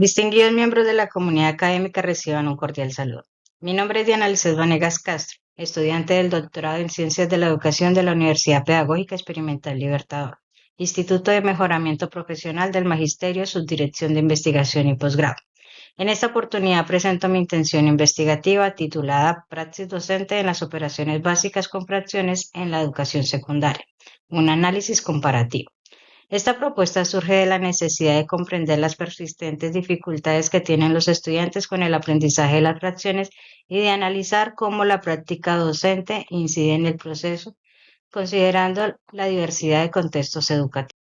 Distinguidos miembros de la comunidad académica reciban un cordial saludo. Mi nombre es Diana Lices Vanegas Castro, estudiante del doctorado en Ciencias de la Educación de la Universidad Pedagógica Experimental Libertador, Instituto de Mejoramiento Profesional del Magisterio, Subdirección de Investigación y Posgrado. En esta oportunidad presento mi intención investigativa titulada Praxis docente en las operaciones básicas con fracciones en la educación secundaria, un análisis comparativo. Esta propuesta surge de la necesidad de comprender las persistentes dificultades que tienen los estudiantes con el aprendizaje de las fracciones y de analizar cómo la práctica docente incide en el proceso, considerando la diversidad de contextos educativos.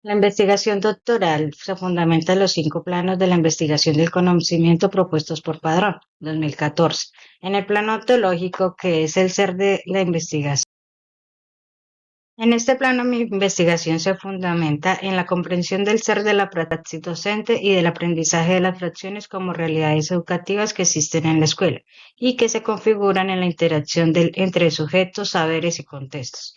La investigación doctoral se fundamenta en los 5 planos de la investigación del conocimiento propuestos por Padrón, 2014, en el plano ontológico, que es el ser de la investigación. En este plano, mi investigación se fundamenta en la comprensión del ser de la praxis docente y del aprendizaje de las fracciones como realidades educativas que existen en la escuela y que se configuran en la interacción entre sujetos, saberes y contextos.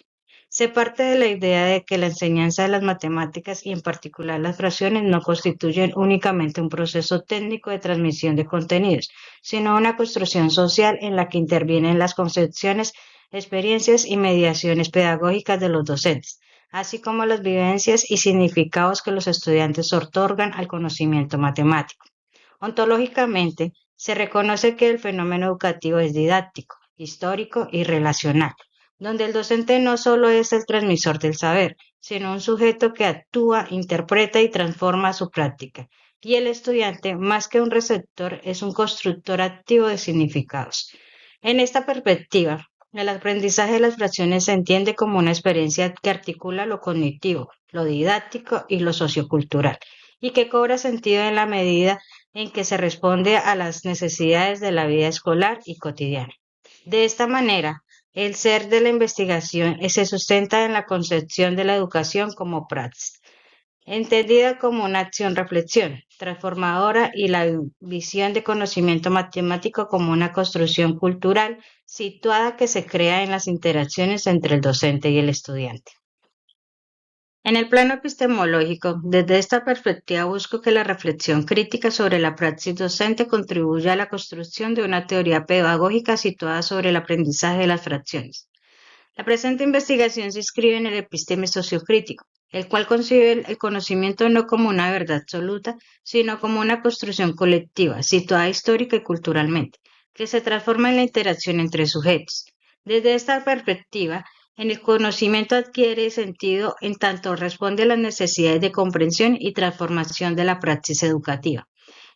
Se parte de la idea de que la enseñanza de las matemáticas y en particular las fracciones no constituyen únicamente un proceso técnico de transmisión de contenidos, sino una construcción social en la que intervienen las concepciones, experiencias y mediaciones pedagógicas de los docentes, así como las vivencias y significados que los estudiantes otorgan al conocimiento matemático. Ontológicamente, se reconoce que el fenómeno educativo es didáctico, histórico y relacional, donde el docente no solo es el transmisor del saber, sino un sujeto que actúa, interpreta y transforma su práctica, y el estudiante, más que un receptor, es un constructor activo de significados. En esta perspectiva, el aprendizaje de las fracciones se entiende como una experiencia que articula lo cognitivo, lo didáctico y lo sociocultural, y que cobra sentido en la medida en que se responde a las necesidades de la vida escolar y cotidiana. De esta manera, el ser de la investigación se sustenta en la concepción de la educación como praxis, entendida como una acción-reflexión transformadora y la visión de conocimiento matemático como una construcción cultural situada que se crea en las interacciones entre el docente y el estudiante. En el plano epistemológico, desde esta perspectiva busco que la reflexión crítica sobre la praxis docente contribuya a la construcción de una teoría pedagógica situada sobre el aprendizaje de las fracciones. La presente investigación se inscribe en el episteme sociocrítico, el cual concibe el conocimiento no como una verdad absoluta, sino como una construcción colectiva, situada histórica y culturalmente, que se transforma en la interacción entre sujetos. Desde esta perspectiva, el conocimiento adquiere sentido en tanto responde a las necesidades de comprensión y transformación de la praxis educativa.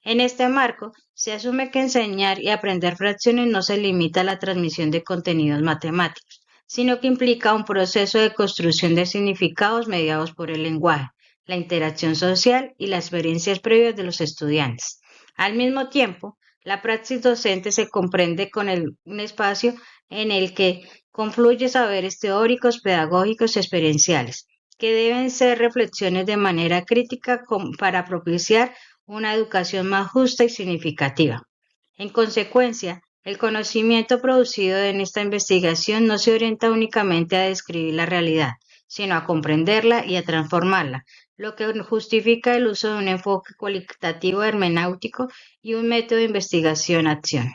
En este marco, se asume que enseñar y aprender fracciones no se limita a la transmisión de contenidos matemáticos, sino que implica un proceso de construcción de significados mediados por el lenguaje, la interacción social y las experiencias previas de los estudiantes. Al mismo tiempo, la praxis docente se comprende con un espacio en el que confluyen saberes teóricos, pedagógicos y experienciales, que deben ser reflexiones de manera crítica para propiciar una educación más justa y significativa. En consecuencia, el conocimiento producido en esta investigación no se orienta únicamente a describir la realidad, sino a comprenderla y a transformarla, lo que justifica el uso de un enfoque cualitativo hermenéutico y un método de investigación-acción.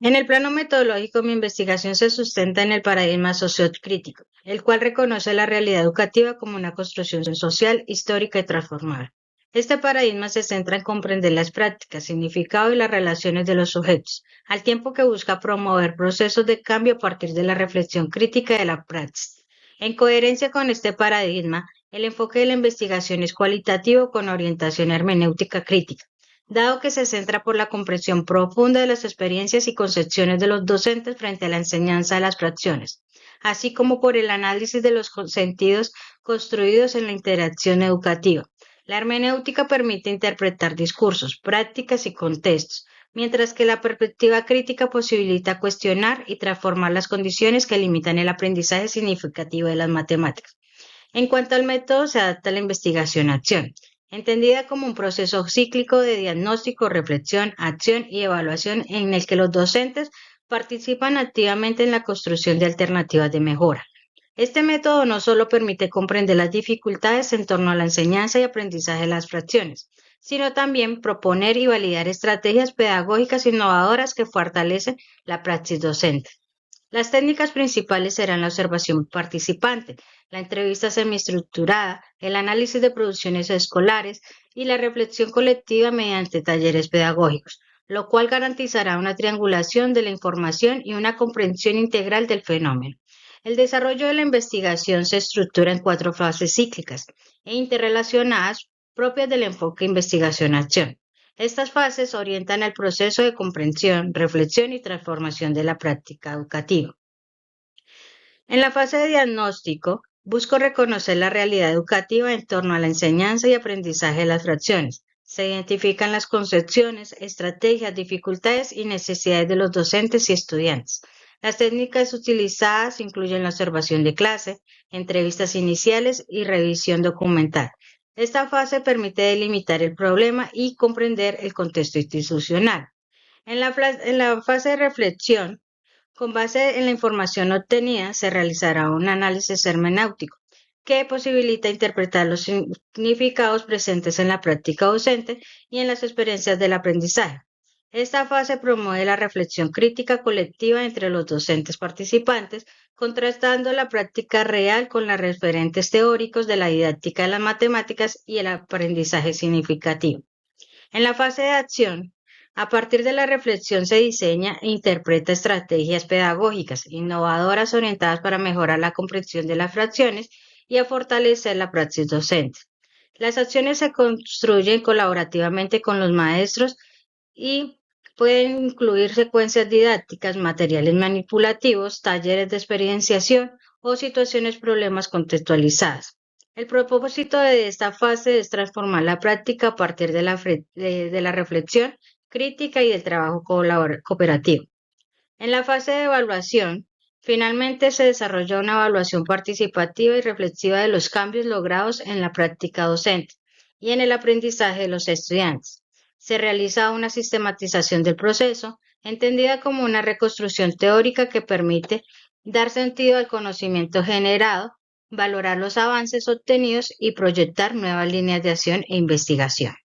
En el plano metodológico, mi investigación se sustenta en el paradigma sociocrítico, el cual reconoce la realidad educativa como una construcción social, histórica y transformada. Este paradigma se centra en comprender las prácticas, significado y las relaciones de los sujetos, al tiempo que busca promover procesos de cambio a partir de la reflexión crítica de la praxis. En coherencia con este paradigma, el enfoque de la investigación es cualitativo con orientación hermenéutica crítica, dado que se centra por la comprensión profunda de las experiencias y concepciones de los docentes frente a la enseñanza de las fracciones, así como por el análisis de los sentidos construidos en la interacción educativa. La hermenéutica permite interpretar discursos, prácticas y contextos, mientras que la perspectiva crítica posibilita cuestionar y transformar las condiciones que limitan el aprendizaje significativo de las matemáticas. En cuanto al método, se adapta la investigación-acción, entendida como un proceso cíclico de diagnóstico, reflexión, acción y evaluación en el que los docentes participan activamente en la construcción de alternativas de mejora. Este método no solo permite comprender las dificultades en torno a la enseñanza y aprendizaje de las fracciones, sino también proponer y validar estrategias pedagógicas innovadoras que fortalecen la praxis docente. Las técnicas principales serán la observación participante, la entrevista semiestructurada, el análisis de producciones escolares y la reflexión colectiva mediante talleres pedagógicos, lo cual garantizará una triangulación de la información y una comprensión integral del fenómeno. El desarrollo de la investigación se estructura en 4 fases cíclicas e interrelacionadas propias del enfoque investigación-acción. Estas fases orientan el proceso de comprensión, reflexión y transformación de la práctica educativa. En la fase de diagnóstico, busco reconocer la realidad educativa en torno a la enseñanza y aprendizaje de las fracciones. Se identifican las concepciones, estrategias, dificultades y necesidades de los docentes y estudiantes. Las técnicas utilizadas incluyen la observación de clase, entrevistas iniciales y revisión documental. Esta fase permite delimitar el problema y comprender el contexto institucional. En la fase de reflexión, con base en la información obtenida, se realizará un análisis hermenéutico que posibilita interpretar los significados presentes en la práctica docente y en las experiencias del aprendizaje. Esta fase promueve la reflexión crítica colectiva entre los docentes participantes, contrastando la práctica real con los referentes teóricos de la didáctica de las matemáticas y el aprendizaje significativo. En la fase de acción, a partir de la reflexión se diseña e interpreta estrategias pedagógicas innovadoras orientadas para mejorar la comprensión de las fracciones y a fortalecer la praxis docente. Las acciones se construyen colaborativamente con los maestros y pueden incluir secuencias didácticas, materiales manipulativos, talleres de experienciación o situaciones problemas contextualizadas. El propósito de esta fase es transformar la práctica a partir de la reflexión crítica y del trabajo cooperativo. En la fase de evaluación, finalmente se desarrolla una evaluación participativa y reflexiva de los cambios logrados en la práctica docente y en el aprendizaje de los estudiantes. Se realiza una sistematización del proceso, entendida como una reconstrucción teórica que permite dar sentido al conocimiento generado, valorar los avances obtenidos y proyectar nuevas líneas de acción e investigación.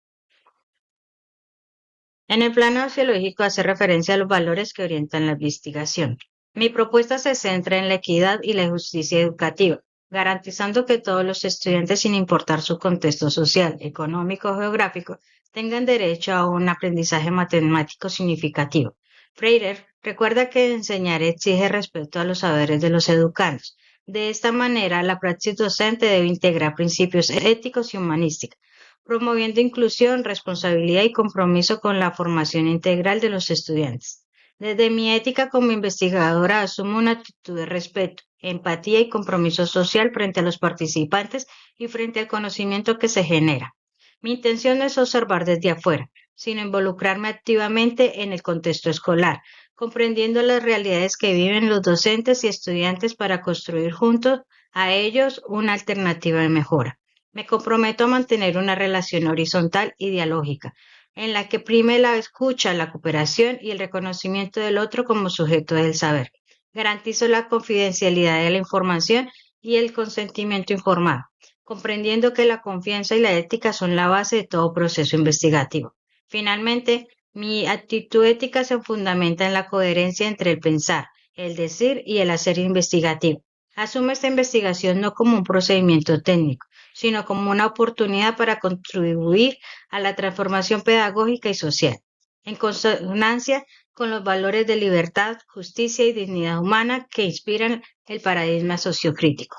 En el plano sociológico hace referencia a los valores que orientan la investigación. Mi propuesta se centra en la equidad y la justicia educativa, garantizando que todos los estudiantes, sin importar su contexto social, económico o geográfico, tengan derecho a un aprendizaje matemático significativo. Freire recuerda que enseñar exige respeto a los saberes de los educandos. De esta manera, la praxis docente debe integrar principios éticos y humanísticos, promoviendo inclusión, responsabilidad y compromiso con la formación integral de los estudiantes. Desde mi ética como investigadora asumo una actitud de respeto, empatía y compromiso social frente a los participantes y frente al conocimiento que se genera. Mi intención no es observar desde afuera, sino involucrarme activamente en el contexto escolar, comprendiendo las realidades que viven los docentes y estudiantes para construir juntos a ellos una alternativa de mejora. Me comprometo a mantener una relación horizontal y dialógica, en la que prime la escucha, la cooperación y el reconocimiento del otro como sujeto del saber. Garantizo la confidencialidad de la información y el consentimiento informado, comprendiendo que la confianza y la ética son la base de todo proceso investigativo. Finalmente, mi actitud ética se fundamenta en la coherencia entre el pensar, el decir y el hacer investigativo. Asumo esta investigación no como un procedimiento técnico, sino como una oportunidad para contribuir a la transformación pedagógica y social, en consonancia con los valores de libertad, justicia y dignidad humana que inspiran el paradigma sociocrítico.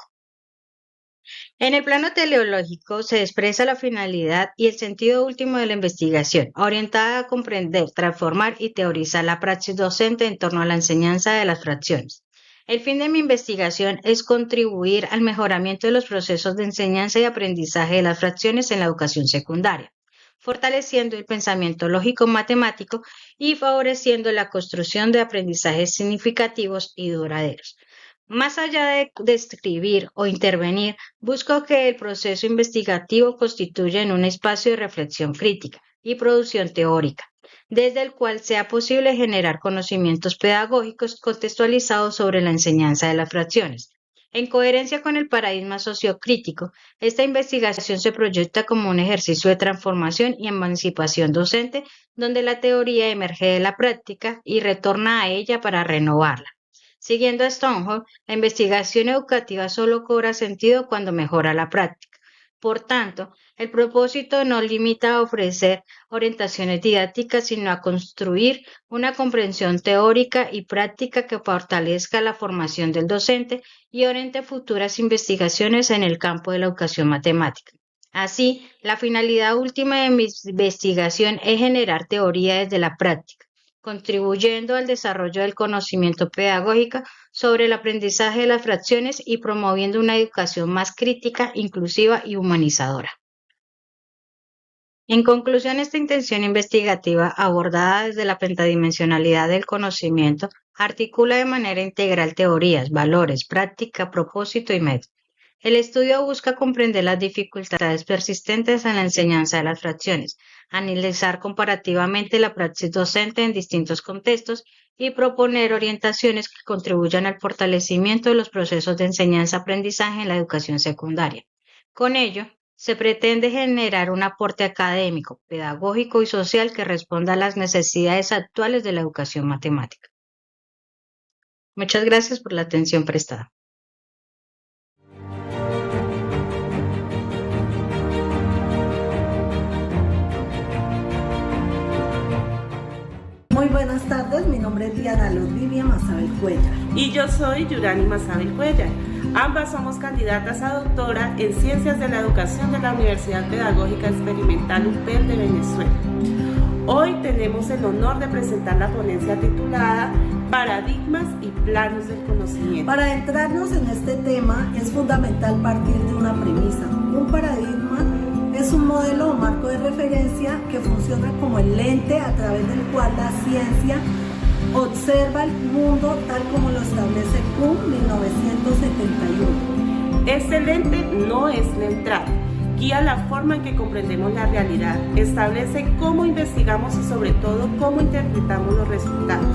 En el plano teleológico se expresa la finalidad y el sentido último de la investigación, orientada a comprender, transformar y teorizar la praxis docente en torno a la enseñanza de las fracciones. El fin de mi investigación es contribuir al mejoramiento de los procesos de enseñanza y aprendizaje de las fracciones en la educación secundaria, fortaleciendo el pensamiento lógico-matemático y favoreciendo la construcción de aprendizajes significativos y duraderos. Más allá de describir o intervenir, busco que el proceso investigativo constituya en un espacio de reflexión crítica y producción teórica, desde el cual sea posible generar conocimientos pedagógicos contextualizados sobre la enseñanza de las fracciones. En coherencia con el paradigma sociocrítico, esta investigación se proyecta como un ejercicio de transformación y emancipación docente, donde la teoría emerge de la práctica y retorna a ella para renovarla. Siguiendo a Stonehouse, la investigación educativa solo cobra sentido cuando mejora la práctica. Por tanto, el propósito no limita a ofrecer orientaciones didácticas, sino a construir una comprensión teórica y práctica que fortalezca la formación del docente y oriente futuras investigaciones en el campo de la educación matemática. Así, la finalidad última de mi investigación es generar teoría desde la práctica, contribuyendo al desarrollo del conocimiento pedagógico sobre el aprendizaje de las fracciones y promoviendo una educación más crítica, inclusiva y humanizadora. En conclusión, esta intención investigativa, abordada desde la pentadimensionalidad del conocimiento, articula de manera integral teorías, valores, práctica, propósito y método. El estudio busca comprender las dificultades persistentes en la enseñanza de las fracciones, analizar comparativamente la praxis docente en distintos contextos y proponer orientaciones que contribuyan al fortalecimiento de los procesos de enseñanza-aprendizaje en la educación secundaria. Con ello, se pretende generar un aporte académico, pedagógico y social que responda a las necesidades actuales de la educación matemática. Muchas gracias por la atención prestada. Muy buenas tardes, mi nombre es Diana Lodivia Mazabel Cuellar. Y yo soy Yurani Mazabel Cuellar. Ambas somos candidatas a doctora en Ciencias de la Educación de la Universidad Pedagógica Experimental UPEL de Venezuela. Hoy tenemos el honor de presentar la ponencia titulada Paradigmas y Planos del Conocimiento. Para entrarnos en este tema es fundamental partir de una premisa. Un paradigma es un modelo o marco de referencia que funciona como el lente a través del cual la ciencia observa el mundo tal como lo establece Kuhn 1971. Este lente no es neutral, guía la forma en que comprendemos la realidad, establece cómo investigamos y sobre todo cómo interpretamos los resultados.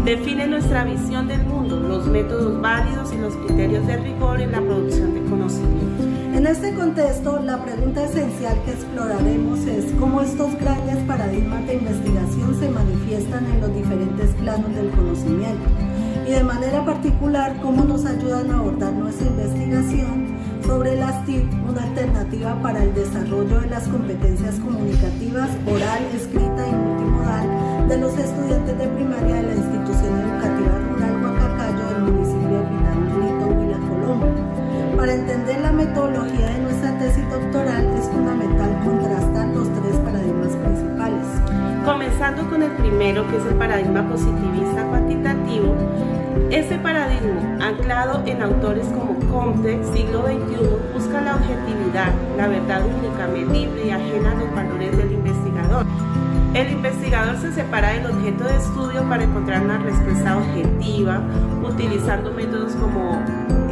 Define nuestra visión del mundo, los métodos válidos y los criterios de rigor en la producción de conocimiento. En este contexto, la pregunta esencial que exploraremos es cómo estos grandes paradigmas de investigación se manifiestan en los diferentes planos del conocimiento y de manera particular cómo nos ayudan a abordar nuestra investigación sobre las TIC, una alternativa para el desarrollo de las competencias comunicativas oral, escrita y multimodal de los estudiantes de primaria de la institución educativa rural Huacacayo del municipio de Pitalito, Huila, Colombia. Para entender la metodología de nuestra tesis doctoral es fundamental contrastar los tres paradigmas principales. Comenzando con el primero, que es el paradigma positivista cuantitativo. Este paradigma, anclado en autores como Comte, siglo XXI, busca la objetividad, la verdad única, medible y ajena a los valores del investigador. El investigador se separa del objeto de estudio para encontrar una respuesta objetiva, utilizando métodos como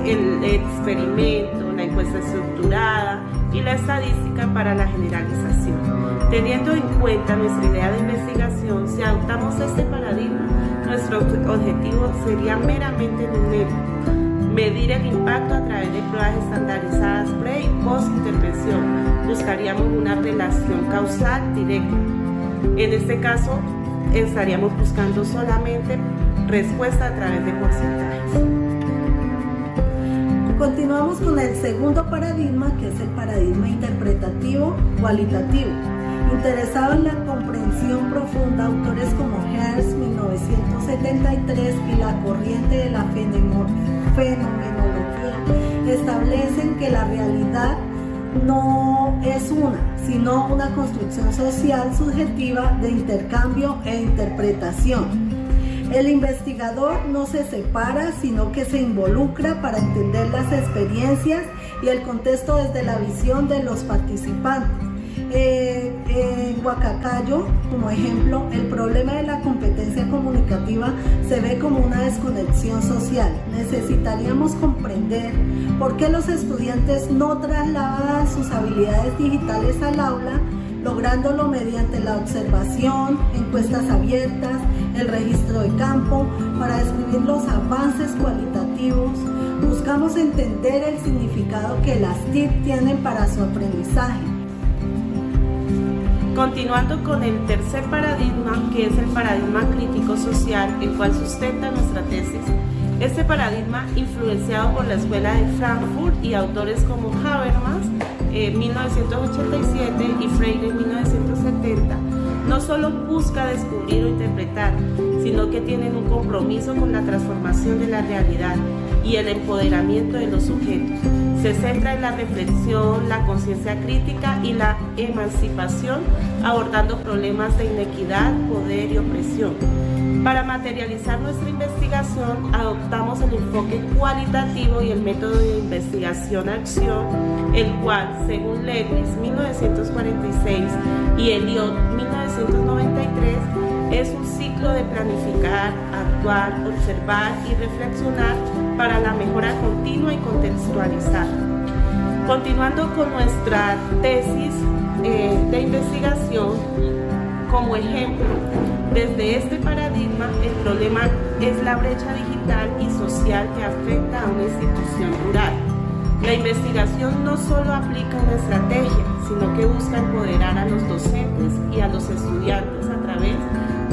el experimento, la encuesta estructurada y la estadística para la generalización. Teniendo en cuenta nuestra idea de investigación, si adoptamos este paradigma, nuestro objetivo sería meramente numérico, medir el impacto a través de pruebas estandarizadas pre y post intervención. Buscaríamos una relación causal directa. En este caso, estaríamos buscando solamente respuesta a través de porcentajes. Continuamos con el segundo paradigma, que es el paradigma interpretativo cualitativo. Interesado en la comprensión profunda, autores como Hertz 1973 y la corriente de la fenomenología establecen que la realidad no es una, sino una construcción social subjetiva de intercambio e interpretación. El investigador no se separa, sino que se involucra para entender las experiencias y el contexto desde la visión de los participantes. En Huacacayo, como ejemplo, el problema de la competencia comunicativa se ve como una desconexión social. Necesitaríamos comprender por qué los estudiantes no trasladan sus habilidades digitales al aula, lográndolo mediante la observación, encuestas abiertas, el registro de campo, para describir los avances cualitativos, Buscamos entender el significado que las TIC tienen para su aprendizaje. Continuando con el tercer paradigma, que es el paradigma crítico-social, el cual sustenta nuestra tesis. Este paradigma, influenciado por la Escuela de Frankfurt y autores como Habermas, 1987, y Freire, 1970, no solo busca descubrir o interpretar, sino que tienen un compromiso con la transformación de la realidad y el empoderamiento de los sujetos. Se centra en la reflexión, la conciencia crítica y la emancipación, abordando problemas de inequidad, poder y opresión. Para materializar nuestra investigación, adoptamos el enfoque cualitativo y el método de investigación-acción, el cual, según Lewis, 1946, y Eliot, 1993, es un ciclo de planificar, actuar, observar y reflexionar para la mejora continua y contextualizar. Continuando con nuestra tesis de investigación, como ejemplo, desde este paradigma, el problema es la brecha digital y social que afecta a una institución rural. La investigación no solo aplica una estrategia, sino que busca empoderar a los docentes y a los estudiantes a través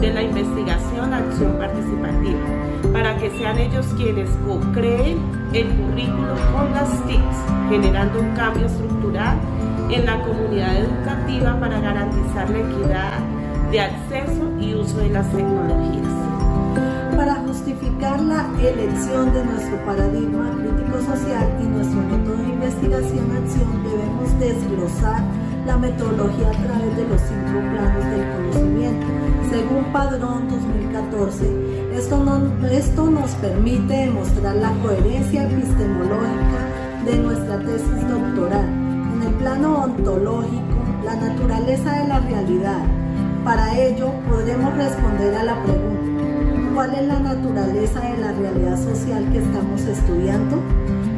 de la investigación-acción participativa, para que sean ellos quienes co-creen el currículo con las TICs, generando un cambio estructural en la comunidad educativa para garantizar la equidad de acceso y uso de las tecnologías. Para justificar la elección de nuestro paradigma crítico-social y nuestro método de investigación-acción, debemos desglosar la metodología a través de los 5 planos del conocimiento. Según Padrón 2014, esto nos permite demostrar la coherencia epistemológica de nuestra tesis doctoral. En el plano ontológico, la naturaleza de la realidad. Para ello, podremos responder a la pregunta: ¿cuál es la naturaleza de la realidad social que estamos estudiando?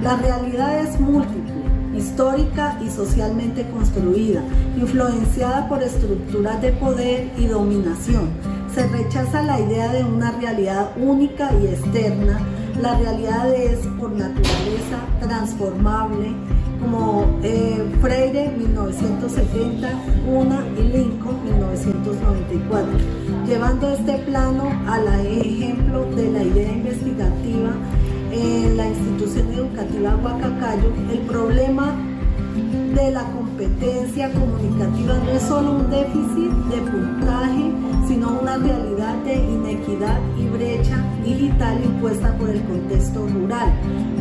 La realidad es múltiple, histórica y socialmente construida, influenciada por estructuras de poder y dominación. Se rechaza la idea de una realidad única y externa. La realidad es, por naturaleza, transformable, como Freire, 1970, Una y Lincoln, 1994, llevando este plano al ejemplo de la idea investigativa en la institución educativa Huacacayo. El problema de la competencia comunicativa no es solo un déficit de puntaje, sino una realidad de inequidad y brecha digital impuesta por el contexto rural.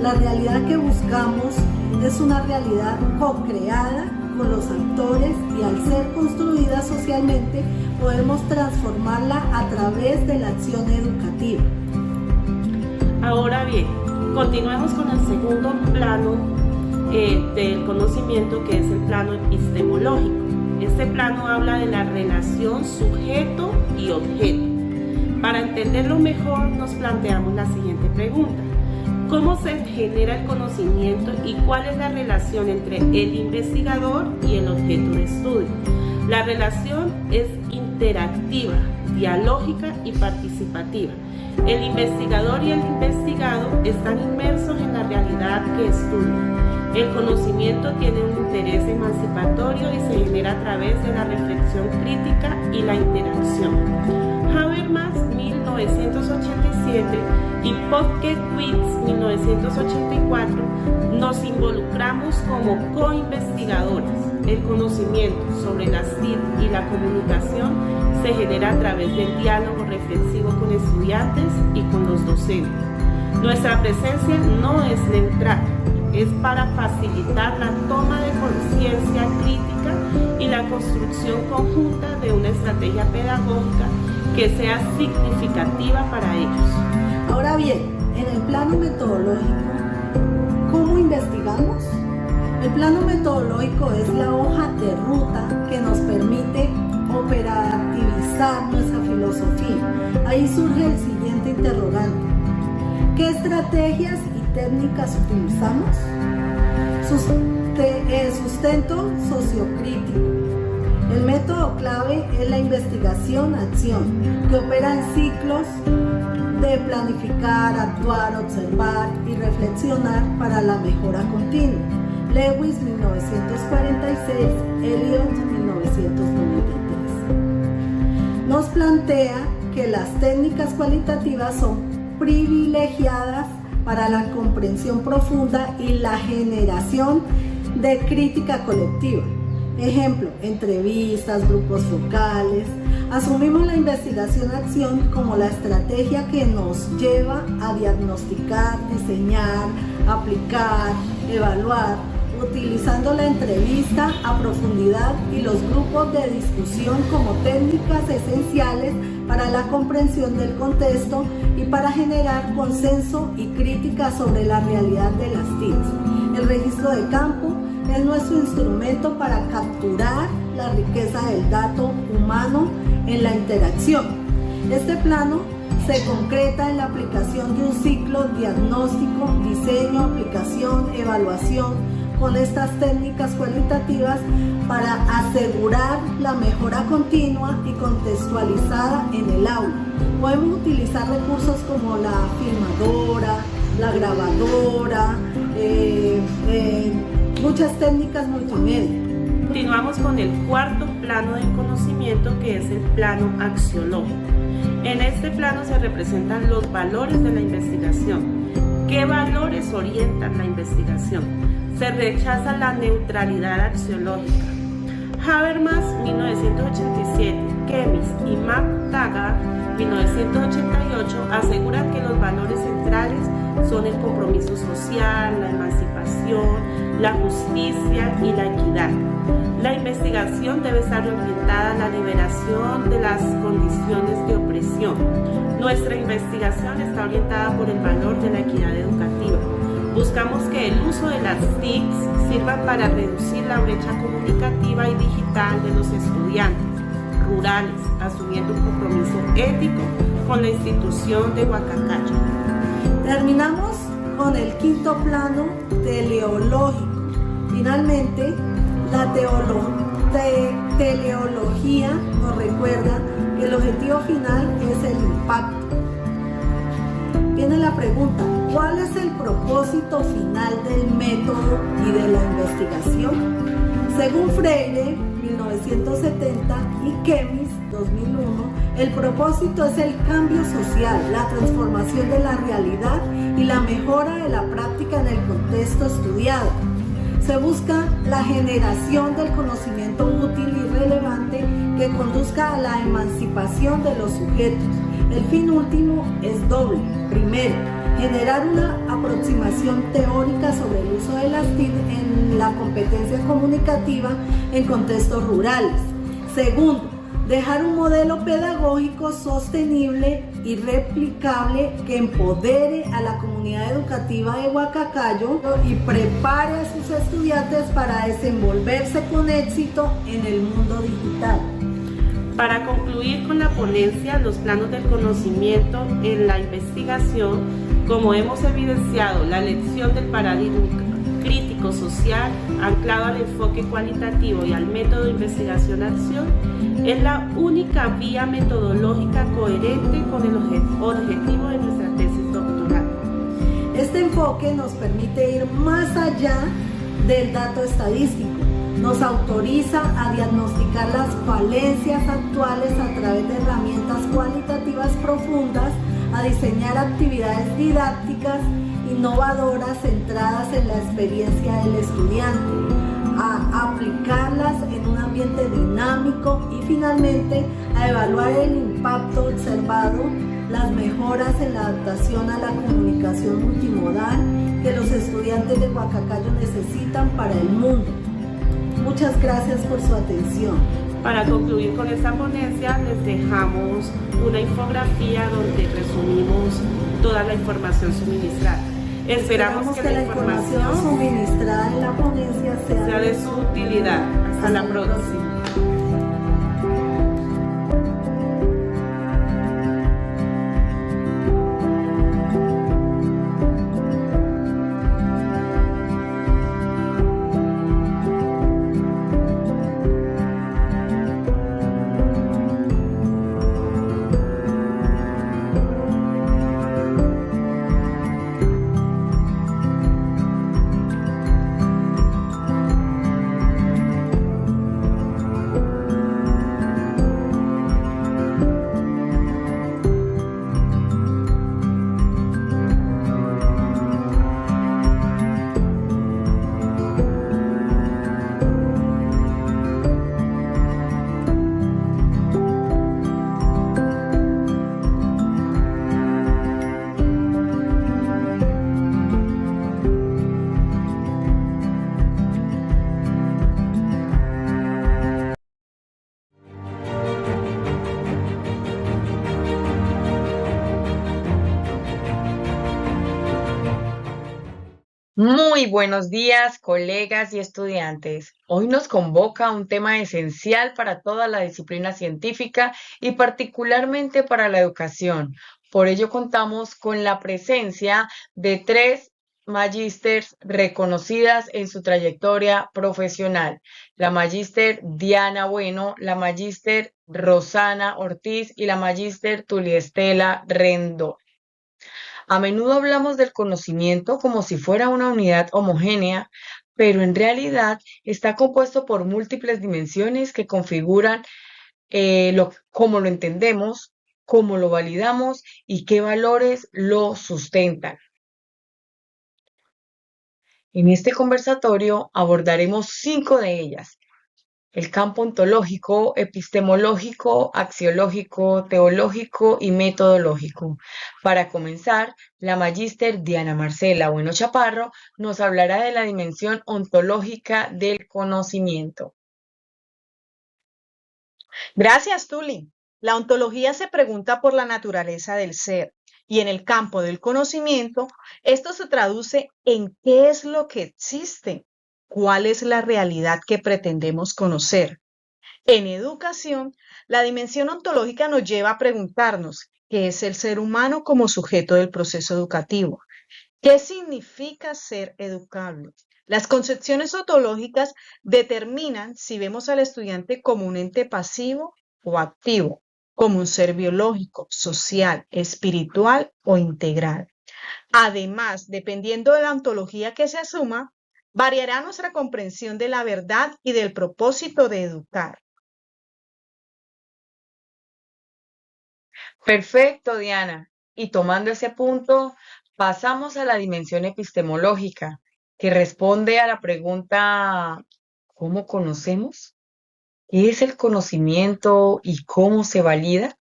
La realidad que buscamos es una realidad co-creada con los actores y, al ser construida socialmente, podemos transformarla a través de la acción educativa. Ahora bien, continuemos con el segundo plano del conocimiento, que es el plano epistemológico. Este plano habla de la relación sujeto y objeto. Para entenderlo mejor, nos planteamos la siguiente pregunta: ¿cómo se genera el conocimiento y cuál es la relación entre el investigador y el objeto de estudio? La relación es interactiva, dialógica y participativa. El investigador y el investigado están inmersos en la realidad que estudian. El conocimiento tiene un interés emancipatorio y se genera a través de la reflexión crítica y la interacción. Habermas, 1987, y Podkewicz, 1984, nos involucramos como co-investigadores. El conocimiento sobre las TIC y la comunicación se genera a través del diálogo reflexivo con estudiantes y con los docentes. Nuestra presencia no es neutral, es para facilitar la toma de conciencia crítica y la construcción conjunta de una estrategia pedagógica que sea significativa para ellos. Ahora bien, en el plano metodológico, ¿cómo investigamos? El plano metodológico es la hoja de ruta que nos permite operativizar nuestra filosofía. Ahí surge el siguiente interrogante: ¿qué estrategias y técnicas utilizamos? Sustento sociocrítico. El método clave es la investigación-acción, que opera en ciclos de planificar, actuar, observar y reflexionar para la mejora continua. Lewis, 1946, Eliot, 1993. Nos plantea que las técnicas cualitativas son privilegiadas para la comprensión profunda y la generación de crítica colectiva. Ejemplo, entrevistas, grupos focales. Asumimos la investigación-acción como la estrategia que nos lleva a diagnosticar, diseñar, aplicar, evaluar, utilizando la entrevista a profundidad y los grupos de discusión como técnicas esenciales para la comprensión del contexto y para generar consenso y crítica sobre la realidad de las TICs. El registro de campo es nuestro instrumento para capturar la riqueza del dato humano en la interacción. Este plano se concreta en la aplicación de un ciclo diagnóstico, diseño, aplicación, evaluación con estas técnicas cualitativas para asegurar la mejora continua y contextualizada en el aula. Podemos utilizar recursos como la filmadora, la grabadora, muchas técnicas multimedia. Continuamos con el cuarto plano del conocimiento, que es el plano axiológico. En este plano se representan los valores de la investigación. ¿Qué valores orientan la investigación? Se rechaza la neutralidad axiológica. Habermas, 1987, Kemis y McTaggart, 1988, aseguran que los valores centrales son el compromiso social, la emancipación, la justicia y la equidad. La investigación debe estar orientada a la liberación de las condiciones de opresión. Nuestra investigación está orientada por el valor de la equidad educativa. Buscamos que el uso de las TICs sirva para reducir la brecha comunicativa y digital de los estudiantes rurales, asumiendo un compromiso ético con la institución de Huacacayo. Terminamos con el quinto plano teleológico. Finalmente, la teleología nos recuerda que el objetivo final es el impacto. Viene la pregunta, ¿cuál es el propósito final del método y de la investigación? Según Freire, 1970, y Kemis, 2001, el propósito es el cambio social, la transformación de la realidad y la mejora de la práctica en el contexto estudiado. Se busca la generación del conocimiento útil y relevante que conduzca a la emancipación de los sujetos. El fin último es doble. Primero, generar una aproximación teórica sobre el uso de las TIC en la competencia comunicativa en contextos rurales. Segundo, dejar un modelo pedagógico sostenible y replicable que empodere a la comunidad educativa de Huacacayo y prepare a sus estudiantes para desenvolverse con éxito en el mundo digital. Para concluir con la ponencia, los planos del conocimiento en la investigación, como hemos evidenciado, la elección del paradigma crítico social anclado al enfoque cualitativo y al método de investigación-acción es la única vía metodológica coherente con el objetivo de nuestra tesis doctoral. Este enfoque nos permite ir más allá del dato estadístico. Nos autoriza a diagnosticar las falencias actuales a través de herramientas cualitativas profundas, a diseñar actividades didácticas innovadoras centradas en la experiencia del estudiante, a aplicarlas en un ambiente dinámico y finalmente a evaluar el impacto observado, las mejoras en la adaptación a la comunicación multimodal que los estudiantes de Huacacayo necesitan para el mundo. Muchas gracias por su atención. Para concluir con esta ponencia, les dejamos una infografía donde resumimos toda la información suministrada. Esperamos que la información suministrada en la ponencia sea de su utilidad. Hasta la próxima. Muy buenos días, colegas y estudiantes. Hoy nos convoca un tema esencial para toda la disciplina científica y particularmente para la educación. Por ello contamos con la presencia de tres magísters reconocidas en su trayectoria profesional. La magíster Diana Bueno, la magíster Rosana Ortiz y la magíster Tuliestela Rendón. A menudo hablamos del conocimiento como si fuera una unidad homogénea, pero en realidad está compuesto por múltiples dimensiones que configuran cómo lo entendemos, cómo lo validamos y qué valores lo sustentan. En este conversatorio abordaremos 5 de ellas: el campo ontológico, epistemológico, axiológico, teológico y metodológico. Para comenzar, la magíster Diana Marcela Bueno Chaparro nos hablará de la dimensión ontológica del conocimiento. Gracias, Tuli. La ontología se pregunta por la naturaleza del ser y en el campo del conocimiento, esto se traduce en qué es lo que existe, cuál es la realidad que pretendemos conocer. En educación, la dimensión ontológica nos lleva a preguntarnos qué es el ser humano como sujeto del proceso educativo. ¿Qué significa ser educable? Las concepciones ontológicas determinan si vemos al estudiante como un ente pasivo o activo, como un ser biológico, social, espiritual o integral. Además, dependiendo de la ontología que se asuma, variará nuestra comprensión de la verdad y del propósito de educar. Perfecto, Diana. Y tomando ese punto, pasamos a la dimensión epistemológica, que responde a la pregunta: ¿cómo conocemos? ¿Qué es el conocimiento y cómo se valida?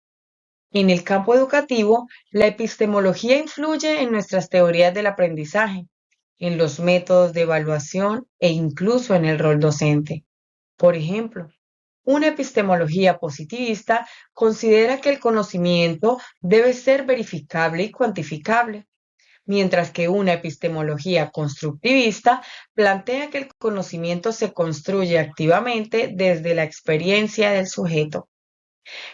En el campo educativo, la epistemología influye en nuestras teorías del aprendizaje, en los métodos de evaluación e incluso en el rol docente. Por ejemplo, una epistemología positivista considera que el conocimiento debe ser verificable y cuantificable, mientras que una epistemología constructivista plantea que el conocimiento se construye activamente desde la experiencia del sujeto.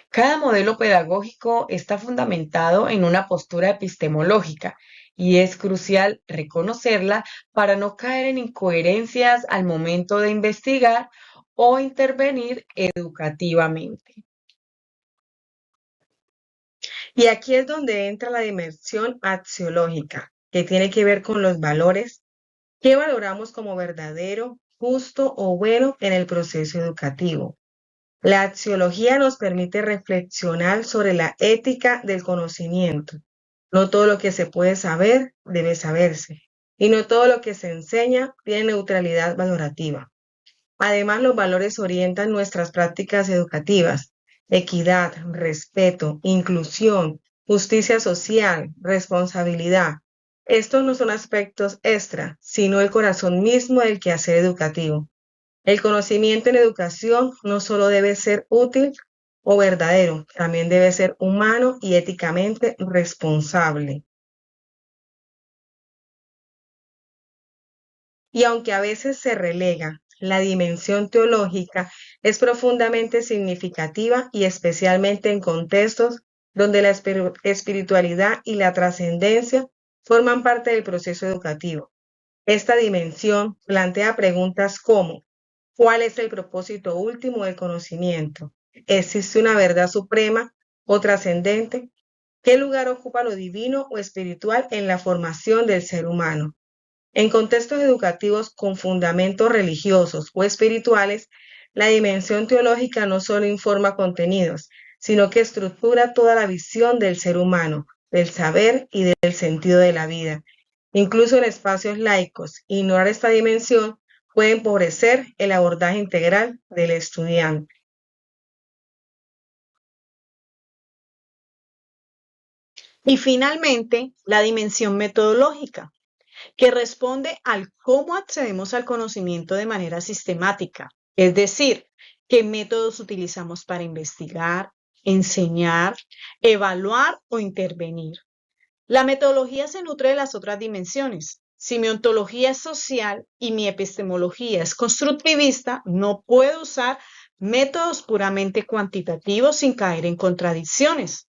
Cada modelo pedagógico está fundamentado en una postura epistemológica y es crucial reconocerla para no caer en incoherencias al momento de investigar o intervenir educativamente. Y aquí es donde entra la dimensión axiológica, que tiene que ver con los valores que valoramos como verdadero, justo o bueno en el proceso educativo. La axiología nos permite reflexionar sobre la ética del conocimiento. No todo lo que se puede saber debe saberse, y no todo lo que se enseña tiene neutralidad valorativa. Además, los valores orientan nuestras prácticas educativas: equidad, respeto, inclusión, justicia social, responsabilidad. Estos no son aspectos extra, sino el corazón mismo del quehacer educativo. El conocimiento en educación no solo debe ser útil o verdadero, también debe ser humano y éticamente responsable. Y aunque a veces se relega, la dimensión teológica es profundamente significativa y especialmente en contextos donde la espiritualidad y la trascendencia forman parte del proceso educativo. Esta dimensión plantea preguntas como: ¿cuál es el propósito último del conocimiento? ¿Existe una verdad suprema o trascendente? ¿Qué lugar ocupa lo divino o espiritual en la formación del ser humano? En contextos educativos con fundamentos religiosos o espirituales, la dimensión teológica no solo informa contenidos, sino que estructura toda la visión del ser humano, del saber y del sentido de la vida. Incluso en espacios laicos, ignorar esta dimensión puede empobrecer el abordaje integral del estudiante. Y finalmente, la dimensión metodológica, que responde al cómo accedemos al conocimiento de manera sistemática, es decir, qué métodos utilizamos para investigar, enseñar, evaluar o intervenir. La metodología se nutre de las otras dimensiones, Si mi ontología es social y mi epistemología es constructivista, no puedo usar métodos puramente cuantitativos sin caer en contradicciones.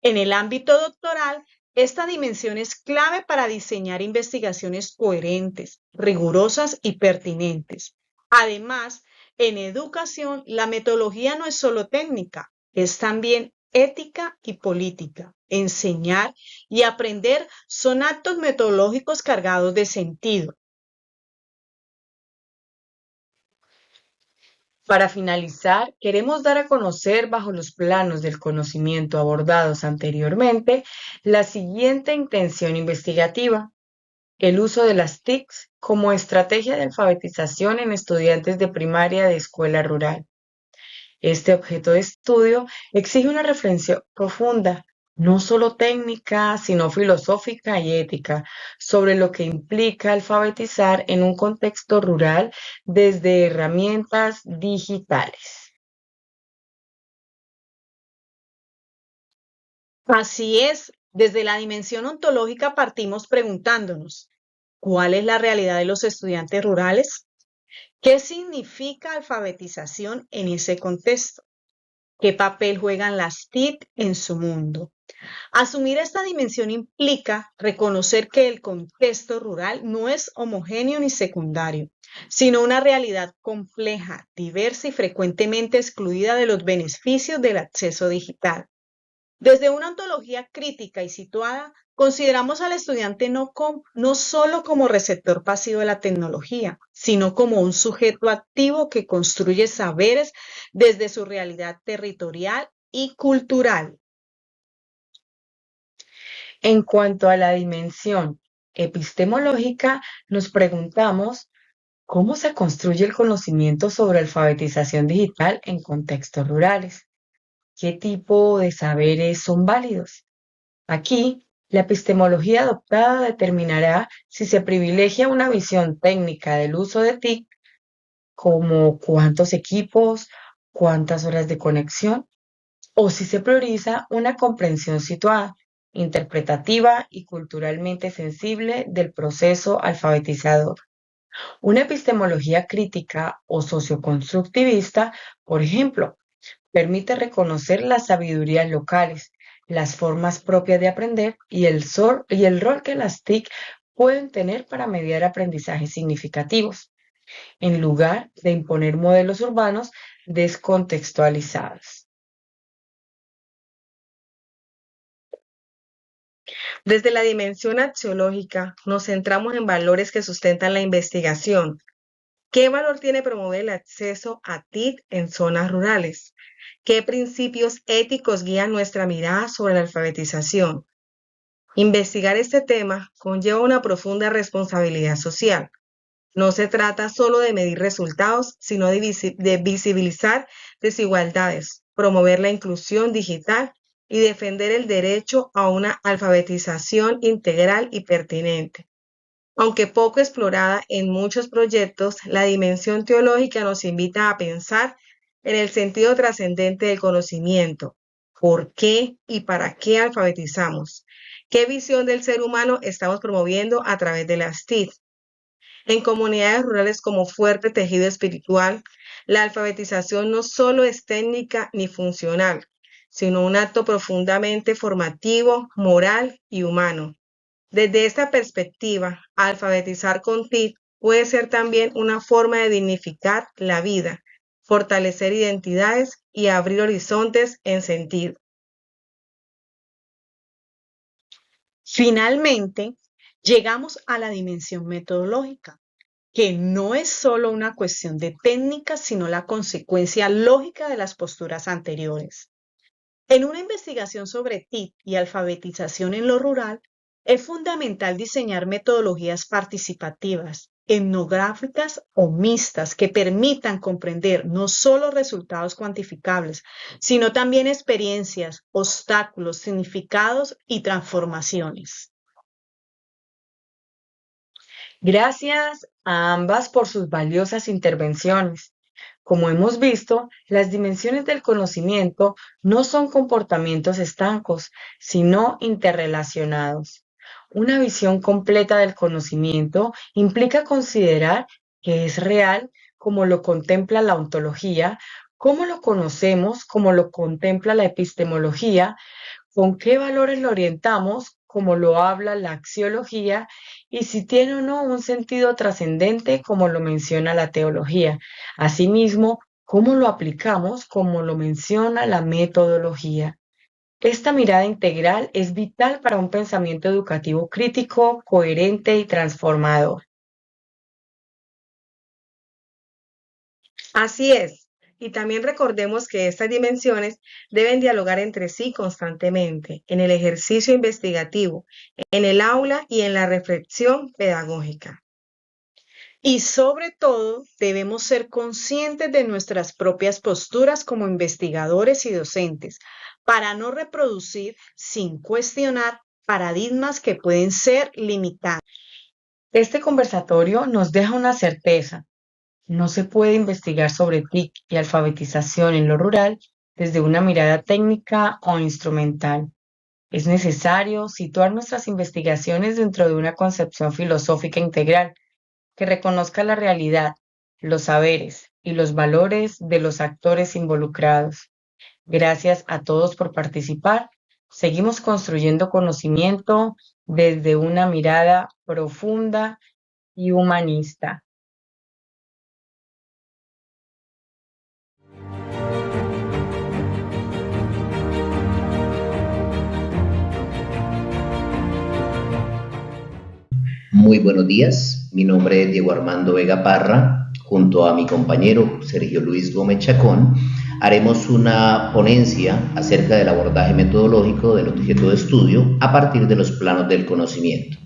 En el ámbito doctoral, esta dimensión es clave para diseñar investigaciones coherentes, rigurosas y pertinentes. Además, en educación, la metodología no es solo técnica, es también ética y política. Enseñar y aprender son actos metodológicos cargados de sentido. Para finalizar, queremos dar a conocer bajo los planos del conocimiento abordados anteriormente la siguiente intención investigativa: el uso de las TICs como estrategia de alfabetización en estudiantes de primaria de escuela rural. Este objeto de estudio exige una reflexión profunda, no solo técnica, sino filosófica y ética, sobre lo que implica alfabetizar en un contexto rural desde herramientas digitales. Así es, desde la dimensión ontológica partimos preguntándonos, ¿cuál es la realidad de los estudiantes rurales? ¿Qué significa alfabetización en ese contexto? ¿Qué papel juegan las TIC en su mundo? Asumir esta dimensión implica reconocer que el contexto rural no es homogéneo ni secundario, sino una realidad compleja, diversa y frecuentemente excluida de los beneficios del acceso digital. Desde una ontología crítica y situada, consideramos al estudiante no solo como receptor pasivo de la tecnología, sino como un sujeto activo que construye saberes desde su realidad territorial y cultural. En cuanto a la dimensión epistemológica, nos preguntamos cómo se construye el conocimiento sobre alfabetización digital en contextos rurales. ¿Qué tipo de saberes son válidos? Aquí, la epistemología adoptada determinará si se privilegia una visión técnica del uso de TIC, como cuántos equipos, cuántas horas de conexión, o si se prioriza una comprensión situada, interpretativa y culturalmente sensible del proceso alfabetizador. Una epistemología crítica o socioconstructivista, por ejemplo, permite reconocer las sabidurías locales, las formas propias de aprender y el rol que las TIC pueden tener para mediar aprendizajes significativos, en lugar de imponer modelos urbanos descontextualizados. Desde la dimensión axiológica, nos centramos en valores que sustentan la investigación. ¿Qué valor tiene promover el acceso a TIC en zonas rurales? ¿Qué principios éticos guían nuestra mirada sobre la alfabetización? Investigar este tema conlleva una profunda responsabilidad social. No se trata solo de medir resultados, sino de visibilizar desigualdades, promover la inclusión digital y defender el derecho a una alfabetización integral y pertinente. Aunque poco explorada en muchos proyectos, la dimensión teológica nos invita a pensar en el sentido trascendente del conocimiento. ¿Por qué y para qué alfabetizamos? ¿Qué visión del ser humano estamos promoviendo a través de las TIC? En comunidades rurales como fuerte tejido espiritual, la alfabetización no solo es técnica ni funcional, sino un acto profundamente formativo, moral y humano. Desde esta perspectiva, alfabetizar con TIC puede ser también una forma de dignificar la vida, fortalecer identidades y abrir horizontes en sentido. Finalmente, llegamos a la dimensión metodológica, que no es solo una cuestión de técnica, sino la consecuencia lógica de las posturas anteriores. En una investigación sobre TIC y alfabetización en lo rural, es fundamental diseñar metodologías participativas, etnográficas o mixtas que permitan comprender no solo resultados cuantificables, sino también experiencias, obstáculos, significados y transformaciones. Gracias a ambas por sus valiosas intervenciones. Como hemos visto, las dimensiones del conocimiento no son comportamientos estancos, sino interrelacionados. Una visión completa del conocimiento implica considerar que es real como lo contempla la ontología, cómo lo conocemos como lo contempla la epistemología, con qué valores lo orientamos como lo habla la axiología y si tiene o no un sentido trascendente como lo menciona la teología. Asimismo, cómo lo aplicamos como lo menciona la metodología. Esta mirada integral es vital para un pensamiento educativo crítico, coherente y transformador. Así es. Y también recordemos que estas dimensiones deben dialogar entre sí constantemente en el ejercicio investigativo, en el aula y en la reflexión pedagógica. Y sobre todo, debemos ser conscientes de nuestras propias posturas como investigadores y docentes, para no reproducir sin cuestionar paradigmas que pueden ser limitantes. Este conversatorio nos deja una certeza. No se puede investigar sobre TIC y alfabetización en lo rural desde una mirada técnica o instrumental. Es necesario situar nuestras investigaciones dentro de una concepción filosófica integral que reconozca la realidad, los saberes y los valores de los actores involucrados. Gracias a todos por participar. Seguimos construyendo conocimiento desde una mirada profunda y humanista. Muy buenos días, mi nombre es Diego Armando Vega Parra, junto a mi compañero Sergio Luis Gómez Chacón, haremos una ponencia acerca del abordaje metodológico del objeto de estudio a partir de los planos del conocimiento.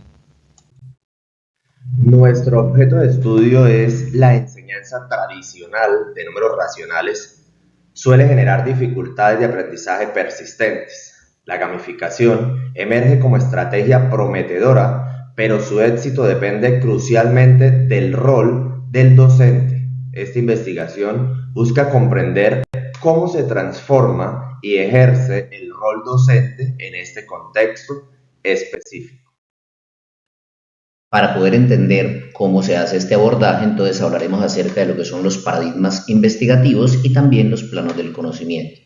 Nuestro objeto de estudio es la enseñanza tradicional de números racionales. Suele generar dificultades de aprendizaje persistentes. La gamificación emerge como estrategia prometedora, pero su éxito depende crucialmente del rol del docente. Esta investigación busca comprender cómo se transforma y ejerce el rol docente en este contexto específico. Para poder entender cómo se hace este abordaje, entonces hablaremos acerca de lo que son los paradigmas investigativos y también los planos del conocimiento.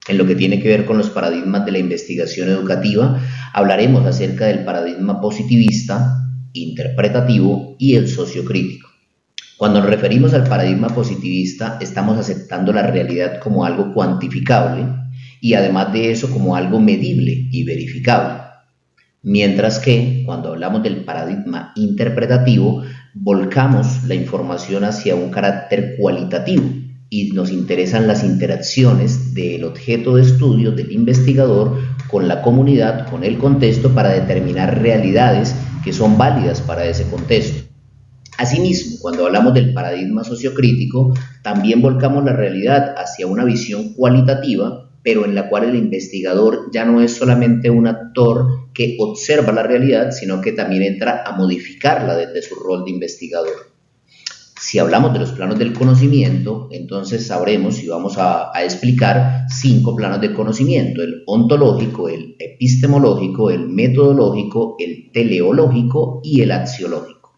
En lo que tiene que ver con los paradigmas de la investigación educativa, hablaremos acerca del paradigma positivista, interpretativo y el sociocrítico. Cuando nos referimos al paradigma positivista, estamos aceptando la realidad como algo cuantificable y además de eso como algo medible y verificable. Mientras que, cuando hablamos del paradigma interpretativo, volcamos la información hacia un carácter cualitativo y nos interesan las interacciones del objeto de estudio del investigador con la comunidad, con el contexto, para determinar realidades que son válidas para ese contexto. Asimismo, cuando hablamos del paradigma sociocrítico, también volcamos la realidad hacia una visión cualitativa, pero en la cual el investigador ya no es solamente un actor que observa la realidad, sino que también entra a modificarla desde su rol de investigador. Si hablamos de los planos del conocimiento, entonces sabremos y vamos a explicar 5 planos de conocimiento: el ontológico, el epistemológico, el metodológico, el teleológico y el axiológico.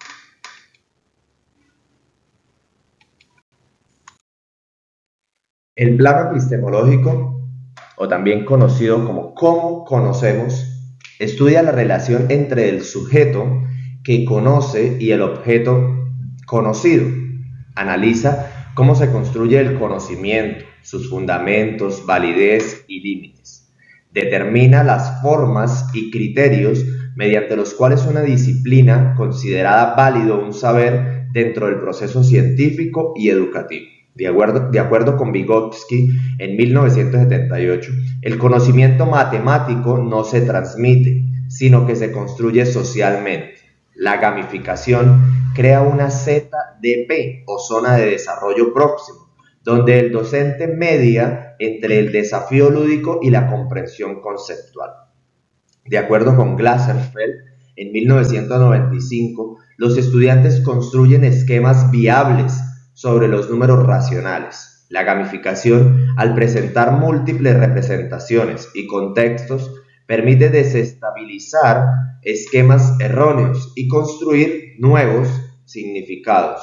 El plano epistemológico, o también conocido como cómo conocemos, estudia la relación entre el sujeto que conoce y el objeto conocido. Analiza cómo se construye el conocimiento, sus fundamentos, validez y límites. Determina las formas y criterios mediante los cuales una disciplina considerada válido un saber dentro del proceso científico y educativo. De acuerdo con Vygotsky, en 1978, el conocimiento matemático no se transmite, sino que se construye socialmente. La gamificación crea una ZDP o zona de desarrollo próximo, donde el docente media entre el desafío lúdico y la comprensión conceptual. De acuerdo con Glaserfeld, en 1995, los estudiantes construyen esquemas viables sobre los números racionales. La gamificación, al presentar múltiples representaciones y contextos, permite desestabilizar esquemas erróneos y construir nuevos significados.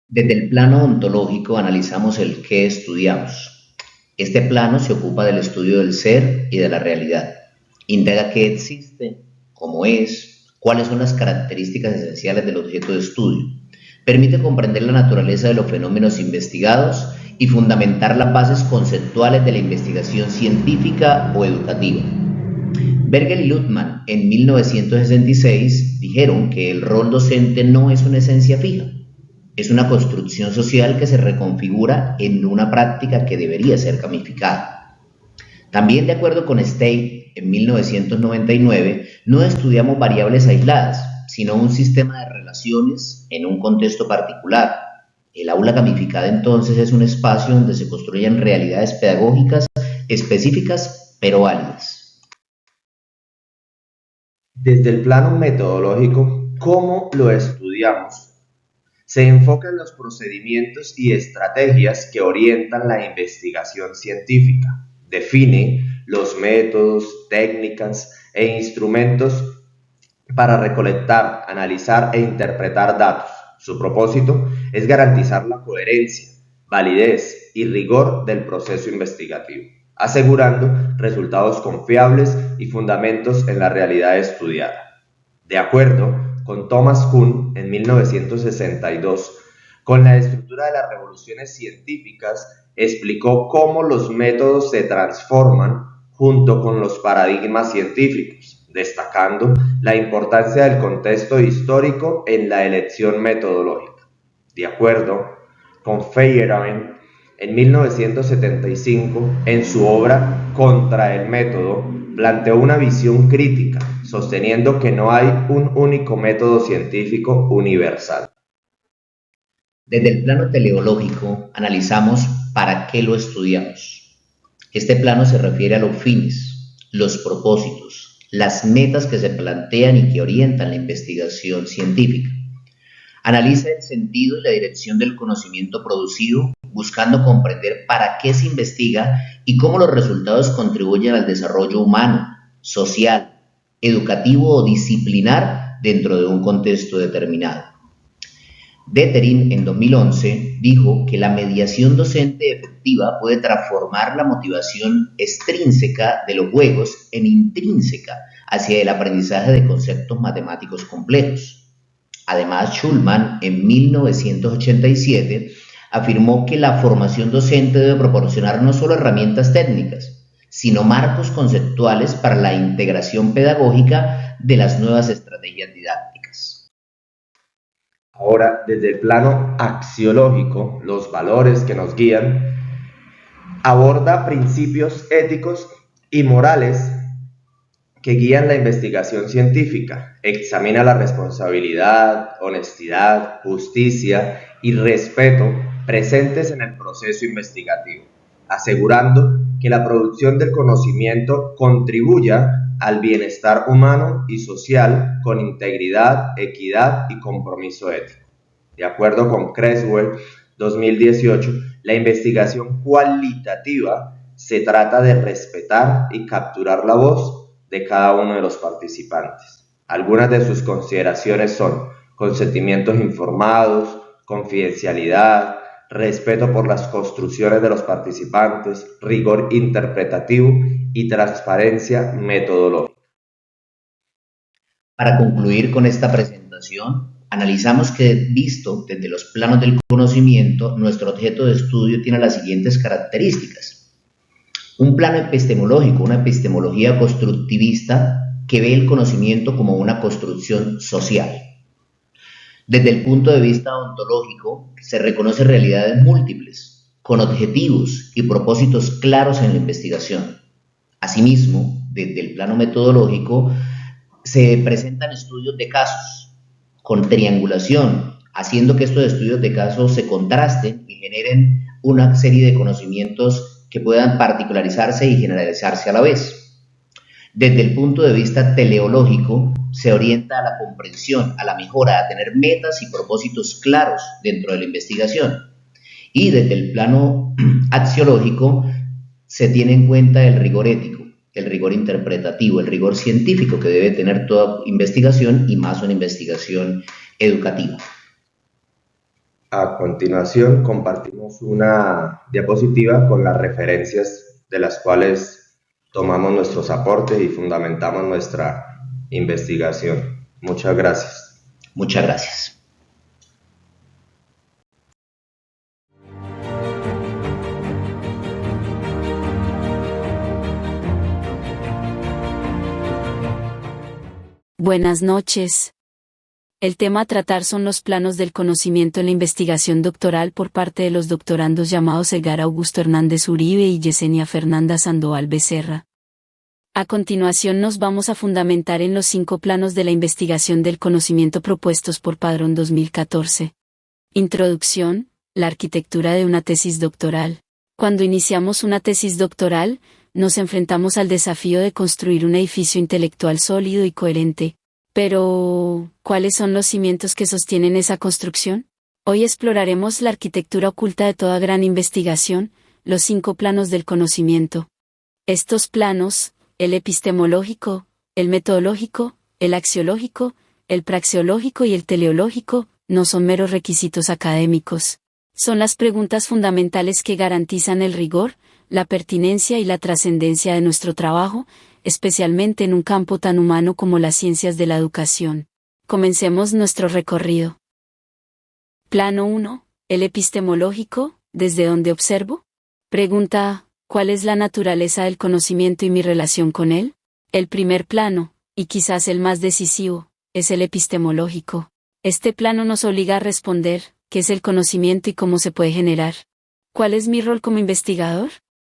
Desde el plano ontológico analizamos el qué estudiamos. Este plano se ocupa del estudio del ser y de la realidad. Indaga qué existe, cómo es, cuáles son las características esenciales del objeto de estudio. Permite comprender la naturaleza de los fenómenos investigados y fundamentar las bases conceptuales de la investigación científica o educativa. Berger y Luttmann en 1966 dijeron que el rol docente no es una esencia fija, es una construcción social que se reconfigura en una práctica que debería ser gamificada. También, de acuerdo con State, en 1999, no estudiamos variables aisladas, sino un sistema de relaciones en un contexto particular. El aula gamificada entonces es un espacio donde se construyen realidades pedagógicas específicas pero válidas. Desde el plano metodológico, ¿cómo lo estudiamos? Se enfoca en los procedimientos y estrategias que orientan la investigación científica. Define los métodos, técnicas e instrumentos para recolectar, analizar e interpretar datos. Su propósito es garantizar la coherencia, validez y rigor del proceso investigativo, asegurando resultados confiables y fundamentos en la realidad estudiada. De acuerdo con Thomas Kuhn en 1962, con la estructura de las revoluciones científicas, explicó cómo los métodos se transforman junto con los paradigmas científicos, destacando la importancia del contexto histórico en la elección metodológica. De acuerdo con Feyerabend, en 1975, en su obra Contra el método, planteó una visión crítica, sosteniendo que no hay un único método científico universal. Desde el plano teleológico analizamos para qué lo estudiamos. Este plano se refiere a los fines, los propósitos, las metas que se plantean y que orientan la investigación científica. Analiza el sentido y la dirección del conocimiento producido, buscando comprender para qué se investiga y cómo los resultados contribuyen al desarrollo humano, social, educativo o disciplinar dentro de un contexto determinado. Detterin en 2011 dijo que la mediación docente efectiva puede transformar la motivación extrínseca de los juegos en intrínseca hacia el aprendizaje de conceptos matemáticos complejos. Además, Schulman en 1987 afirmó que la formación docente debe proporcionar no solo herramientas técnicas, sino marcos conceptuales para la integración pedagógica de las nuevas estrategias didácticas. Ahora, desde el plano axiológico, los valores que nos guían, aborda principios éticos y morales que guían la investigación científica. Examina la responsabilidad, honestidad, justicia y respeto presentes en el proceso investigativo, asegurando que la producción del conocimiento contribuya al bienestar humano y social con integridad, equidad y compromiso ético. De acuerdo con Creswell, 2018, la investigación cualitativa se trata de respetar y capturar la voz de cada uno de los participantes. Algunas de sus consideraciones son consentimientos informados, confidencialidad, respeto por las construcciones de los participantes, rigor interpretativo y transparencia metodológica. Para concluir con esta presentación, analizamos que, visto desde los planos del conocimiento, nuestro objeto de estudio tiene las siguientes características. Un plano epistemológico, una epistemología constructivista que ve el conocimiento como una construcción social. Desde el punto de vista ontológico, se reconocen realidades múltiples, con objetivos y propósitos claros en la investigación. Asimismo, desde el plano metodológico, se presentan estudios de casos, con triangulación, haciendo que estos estudios de casos se contrasten y generen una serie de conocimientos que puedan particularizarse y generalizarse a la vez. Desde el punto de vista teleológico, se orienta a la comprensión, a la mejora, a tener metas y propósitos claros dentro de la investigación. Y desde el plano axiológico, se tiene en cuenta el rigor ético, el rigor interpretativo, el rigor científico que debe tener toda investigación y más una investigación educativa. A continuación, compartimos una diapositiva con las referencias de las cuales tomamos nuestros aportes y fundamentamos nuestra investigación. Muchas gracias. Muchas gracias. Buenas noches. El tema a tratar son los planos del conocimiento en la investigación doctoral por parte de los doctorandos llamados Edgar Augusto Hernández Uribe y Yesenia Fernanda Sandoval Becerra. A continuación nos vamos a fundamentar en los 5 planos de la investigación del conocimiento propuestos por Padrón 2014. Introducción, la arquitectura de una tesis doctoral. Cuando iniciamos una tesis doctoral, nos enfrentamos al desafío de construir un edificio intelectual sólido y coherente. Pero, ¿cuáles son los cimientos que sostienen esa construcción? Hoy exploraremos la arquitectura oculta de toda gran investigación, los 5 planos del conocimiento. Estos planos, el epistemológico, el metodológico, el axiológico, el praxeológico y el teleológico, no son meros requisitos académicos. Son las preguntas fundamentales que garantizan el rigor, la pertinencia y la trascendencia de nuestro trabajo, especialmente en un campo tan humano como las ciencias de la educación. Comencemos nuestro recorrido. Plano 1. El epistemológico, ¿desde dónde observo? Pregunta, ¿cuál es la naturaleza del conocimiento y mi relación con él? El primer plano, y quizás el más decisivo, es el epistemológico. Este plano nos obliga a responder, ¿qué es el conocimiento y cómo se puede generar? ¿Cuál es mi rol como investigador?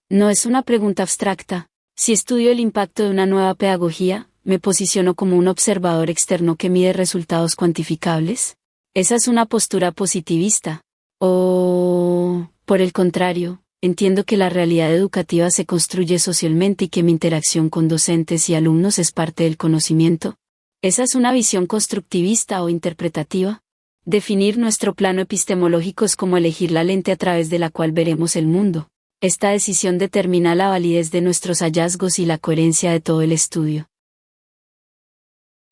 No es una pregunta abstracta. Si estudio el impacto de una nueva pedagogía, ¿me posiciono como un observador externo que mide resultados cuantificables? Esa es una postura positivista. O, por el contrario, entiendo que la realidad educativa se construye socialmente y que mi interacción con docentes y alumnos es parte del conocimiento. Esa es una visión constructivista o interpretativa. Definir nuestro plano epistemológico es como elegir la lente a través de la cual veremos el mundo. Esta decisión determina la validez de nuestros hallazgos y la coherencia de todo el estudio.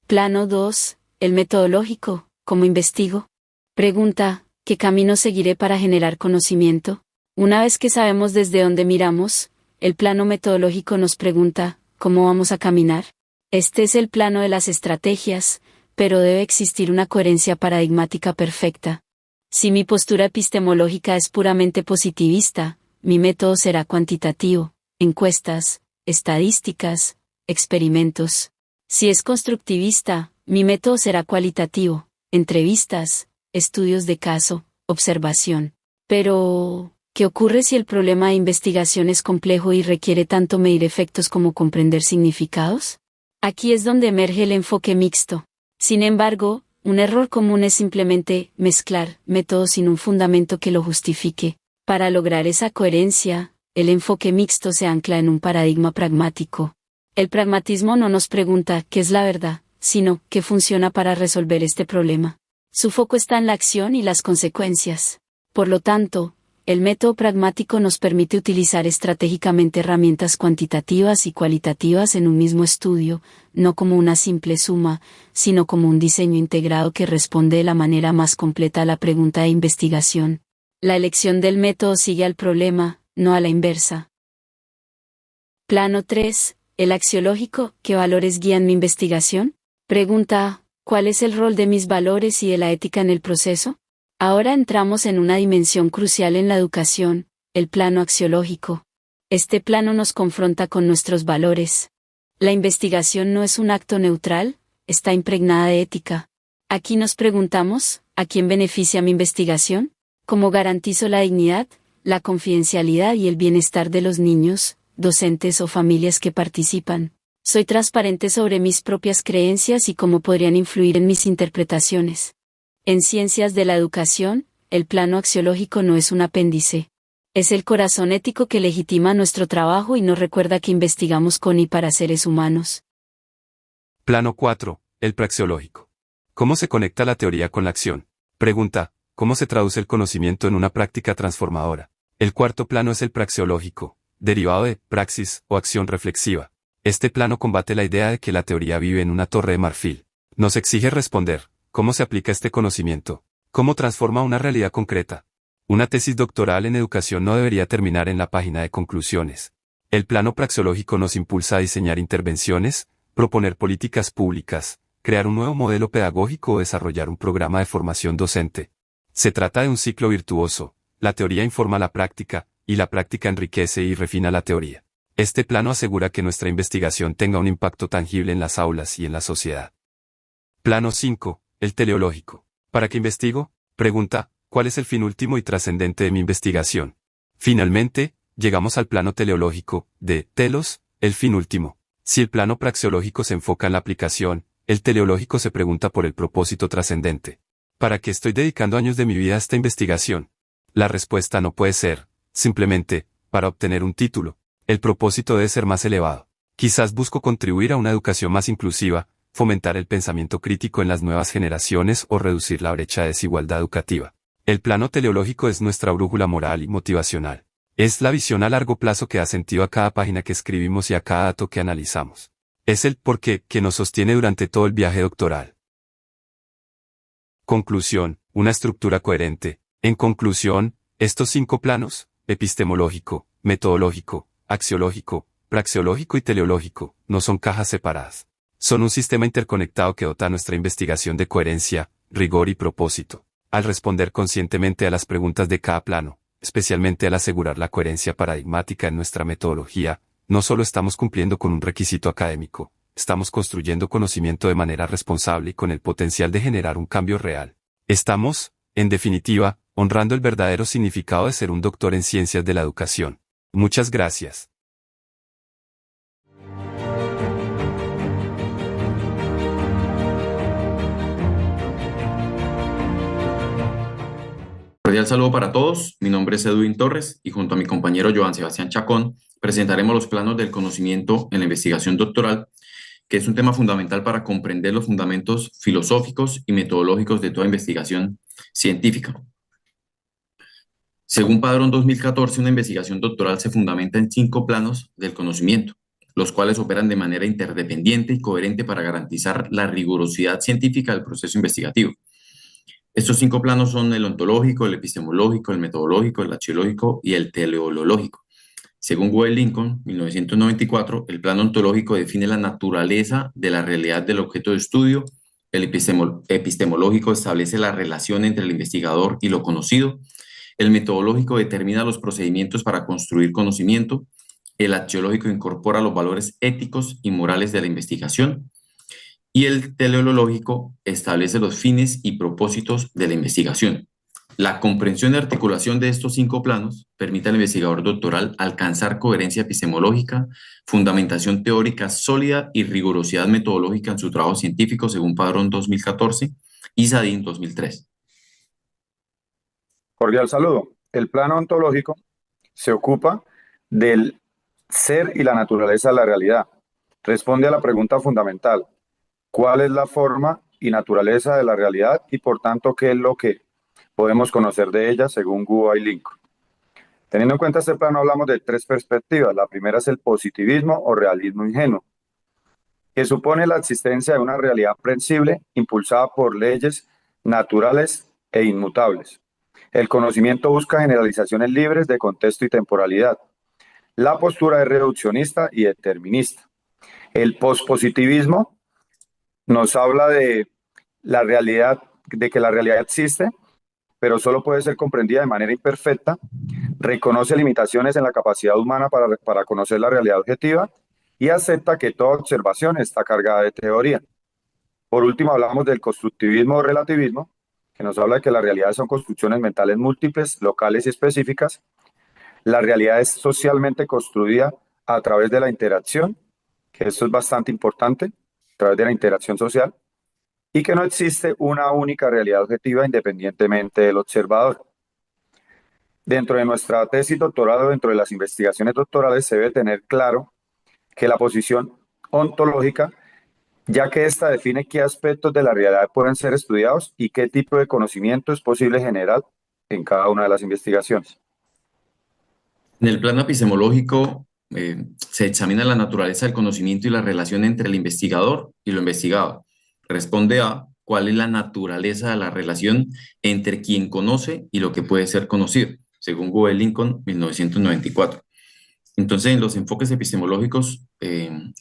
Plano 2. El metodológico. ¿Cómo investigo? Pregunta, ¿qué camino seguiré para generar conocimiento? Una vez que sabemos desde dónde miramos, el plano metodológico nos pregunta, ¿cómo vamos a caminar? Este es el plano de las estrategias, pero debe existir una coherencia paradigmática perfecta. Si mi postura epistemológica es puramente positivista, mi método será cuantitativo, encuestas, estadísticas, experimentos. Si es constructivista, mi método será cualitativo, entrevistas, estudios de caso, observación. Pero, ¿qué ocurre si el problema de investigación es complejo y requiere tanto medir efectos como comprender significados? Aquí es donde emerge el enfoque mixto. Sin embargo, un error común es simplemente mezclar métodos sin un fundamento que lo justifique. Para lograr esa coherencia, el enfoque mixto se ancla en un paradigma pragmático. El pragmatismo no nos pregunta qué es la verdad, sino qué funciona para resolver este problema. Su foco está en la acción y las consecuencias. Por lo tanto, el método pragmático nos permite utilizar estratégicamente herramientas cuantitativas y cualitativas en un mismo estudio, no como una simple suma, sino como un diseño integrado que responde de la manera más completa a la pregunta de investigación. La elección del método sigue al problema, no a la inversa. Plano 3. El axiológico, ¿qué valores guían mi investigación? Pregunta, ¿cuál es el rol de mis valores y de la ética en el proceso? Ahora entramos en una dimensión crucial en la educación, el plano axiológico. Este plano nos confronta con nuestros valores. La investigación no es un acto neutral, está impregnada de ética. Aquí nos preguntamos, ¿a quién beneficia mi investigación? ¿Cómo garantizo la dignidad, la confidencialidad y el bienestar de los niños, docentes o familias que participan? ¿Soy transparente sobre mis propias creencias y cómo podrían influir en mis interpretaciones? En ciencias de la educación, el plano axiológico no es un apéndice. Es el corazón ético que legitima nuestro trabajo y nos recuerda que investigamos con y para seres humanos. Plano 4. El praxeológico. ¿Cómo se conecta la teoría con la acción? Pregunta, ¿cómo se traduce el conocimiento en una práctica transformadora? El cuarto plano es el praxeológico, derivado de praxis o acción reflexiva. Este plano combate la idea de que la teoría vive en una torre de marfil. Nos exige responder, ¿cómo se aplica este conocimiento? ¿Cómo transforma una realidad concreta? Una tesis doctoral en educación no debería terminar en la página de conclusiones. El plano praxeológico nos impulsa a diseñar intervenciones, proponer políticas públicas, crear un nuevo modelo pedagógico o desarrollar un programa de formación docente. Se trata de un ciclo virtuoso. La teoría informa la práctica, y la práctica enriquece y refina la teoría. Este plano asegura que nuestra investigación tenga un impacto tangible en las aulas y en la sociedad. Plano 5. El teleológico. ¿Para qué investigo? Pregunta, ¿cuál es el fin último y trascendente de mi investigación? Finalmente, llegamos al plano teleológico, de telos, el fin último. Si el plano praxeológico se enfoca en la aplicación, el teleológico se pregunta por el propósito trascendente. ¿Para qué estoy dedicando años de mi vida a esta investigación? La respuesta no puede ser, simplemente, para obtener un título. El propósito debe ser más elevado. Quizás busco contribuir a una educación más inclusiva, fomentar el pensamiento crítico en las nuevas generaciones o reducir la brecha de desigualdad educativa. El plano teleológico es nuestra brújula moral y motivacional. Es la visión a largo plazo que da sentido a cada página que escribimos y a cada dato que analizamos. Es el porqué que nos sostiene durante todo el viaje doctoral. Conclusión, una estructura coherente. En conclusión, estos 5 planos, epistemológico, metodológico, axiológico, praxeológico y teleológico, no son cajas separadas. Son un sistema interconectado que dota a nuestra investigación de coherencia, rigor y propósito. Al responder conscientemente a las preguntas de cada plano, especialmente al asegurar la coherencia paradigmática en nuestra metodología, no solo estamos cumpliendo con un requisito académico, estamos construyendo conocimiento de manera responsable y con el potencial de generar un cambio real. Estamos, en definitiva, honrando el verdadero significado de ser un doctor en ciencias de la educación. Muchas gracias. Cordial saludo para todos, mi nombre es Edwin Torres y junto a mi compañero Joan Sebastián Chacón presentaremos los planos del conocimiento en la investigación doctoral, que es un tema fundamental para comprender los fundamentos filosóficos y metodológicos de toda investigación científica. Según Padrón 2014, una investigación doctoral se fundamenta en 5 planos del conocimiento, los cuales operan de manera interdependiente y coherente para garantizar la rigurosidad científica del proceso investigativo. Estos 5 planos son el ontológico, el epistemológico, el metodológico, el axiológico y el teleológico. Según Wade Lincoln, 1994, el plano ontológico define la naturaleza de la realidad del objeto de estudio, el epistemológico establece la relación entre el investigador y lo conocido, el metodológico determina los procedimientos para construir conocimiento, el axiológico incorpora los valores éticos y morales de la investigación, y el teleológico establece los fines y propósitos de la investigación. La comprensión y articulación de estos 5 planos permite al investigador doctoral alcanzar coherencia epistemológica, fundamentación teórica sólida y rigurosidad metodológica en su trabajo científico según Padrón 2014 y SADIN 2003. Cordial saludo. El plano ontológico se ocupa del ser y la naturaleza de la realidad. Responde a la pregunta fundamental: ¿cuál es la forma y naturaleza de la realidad y por tanto qué es lo que podemos conocer de ella según Wade Lincoln? Teniendo en cuenta este plano hablamos de 3 perspectivas. La primera es el positivismo o realismo ingenuo, que supone la existencia de una realidad predecible impulsada por leyes naturales e inmutables. El conocimiento busca generalizaciones libres de contexto y temporalidad. La postura es reduccionista y determinista. El pospositivismo nos habla de la realidad, de que la realidad existe, pero solo puede ser comprendida de manera imperfecta, reconoce limitaciones en la capacidad humana para conocer la realidad objetiva y acepta que toda observación está cargada de teoría. Por último, hablamos del constructivismo o relativismo, que nos habla de que las realidades son construcciones mentales múltiples, locales y específicas. La realidad es socialmente construida a través de la interacción, que esto es bastante importante, a través de la interacción social, y que no existe una única realidad objetiva independientemente del observador. Dentro de nuestra tesis doctoral, dentro de las investigaciones doctorales, se debe tener claro que la posición ontológica, ya que ésta define qué aspectos de la realidad pueden ser estudiados y qué tipo de conocimiento es posible generar en cada una de las investigaciones. En el plano epistemológico, se examina la naturaleza del conocimiento y la relación entre el investigador y lo investigado. Responde a cuál es la naturaleza de la relación entre quien conoce y lo que puede ser conocido, según Gould Lincoln, 1994. Entonces, en los enfoques epistemológicos,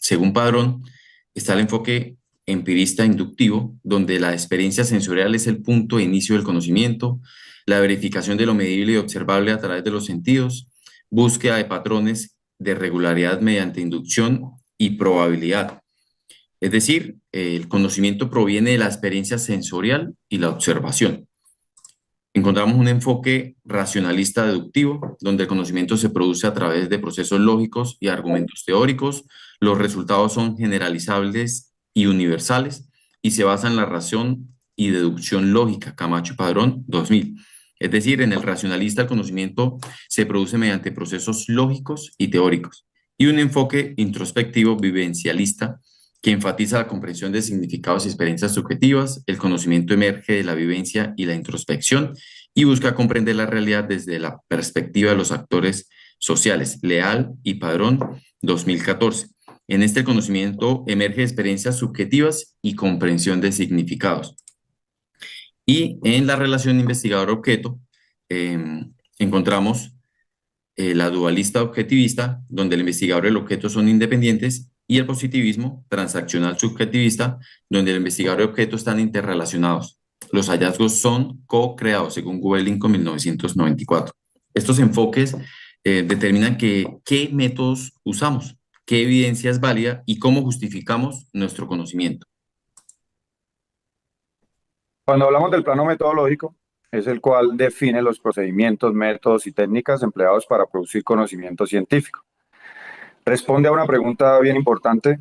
según Padrón, está el enfoque empirista inductivo, donde la experiencia sensorial es el punto de inicio del conocimiento, la verificación de lo medible y observable a través de los sentidos, búsqueda de patrones de regularidad mediante inducción y probabilidad. Es decir, el conocimiento proviene de la experiencia sensorial y la observación. Encontramos un enfoque racionalista deductivo, donde el conocimiento se produce a través de procesos lógicos y argumentos teóricos. Los resultados son generalizables y universales y se basan en la razón y deducción lógica, Camacho y Padrón, 2000. Es decir, en el racionalista el conocimiento se produce mediante procesos lógicos y teóricos. Y un enfoque introspectivo vivencialista que enfatiza la comprensión de significados y experiencias subjetivas. El conocimiento emerge de la vivencia y la introspección y busca comprender la realidad desde la perspectiva de los actores sociales. Leal y Padrón, 2014. En este conocimiento emerge experiencias subjetivas y comprensión de significados. Y en la relación investigador-objeto encontramos la dualista objetivista, donde el investigador y el objeto son independientes, y el positivismo transaccional subjetivista, donde el investigador y el objeto están interrelacionados. Los hallazgos son co-creados, según Gould Lincoln, 1994. Estos enfoques determinan qué métodos usamos, qué evidencia es válida y cómo justificamos nuestro conocimiento. Cuando hablamos del plano metodológico, es el cual define los procedimientos, métodos y técnicas empleados para producir conocimiento científico. Responde a una pregunta bien importante,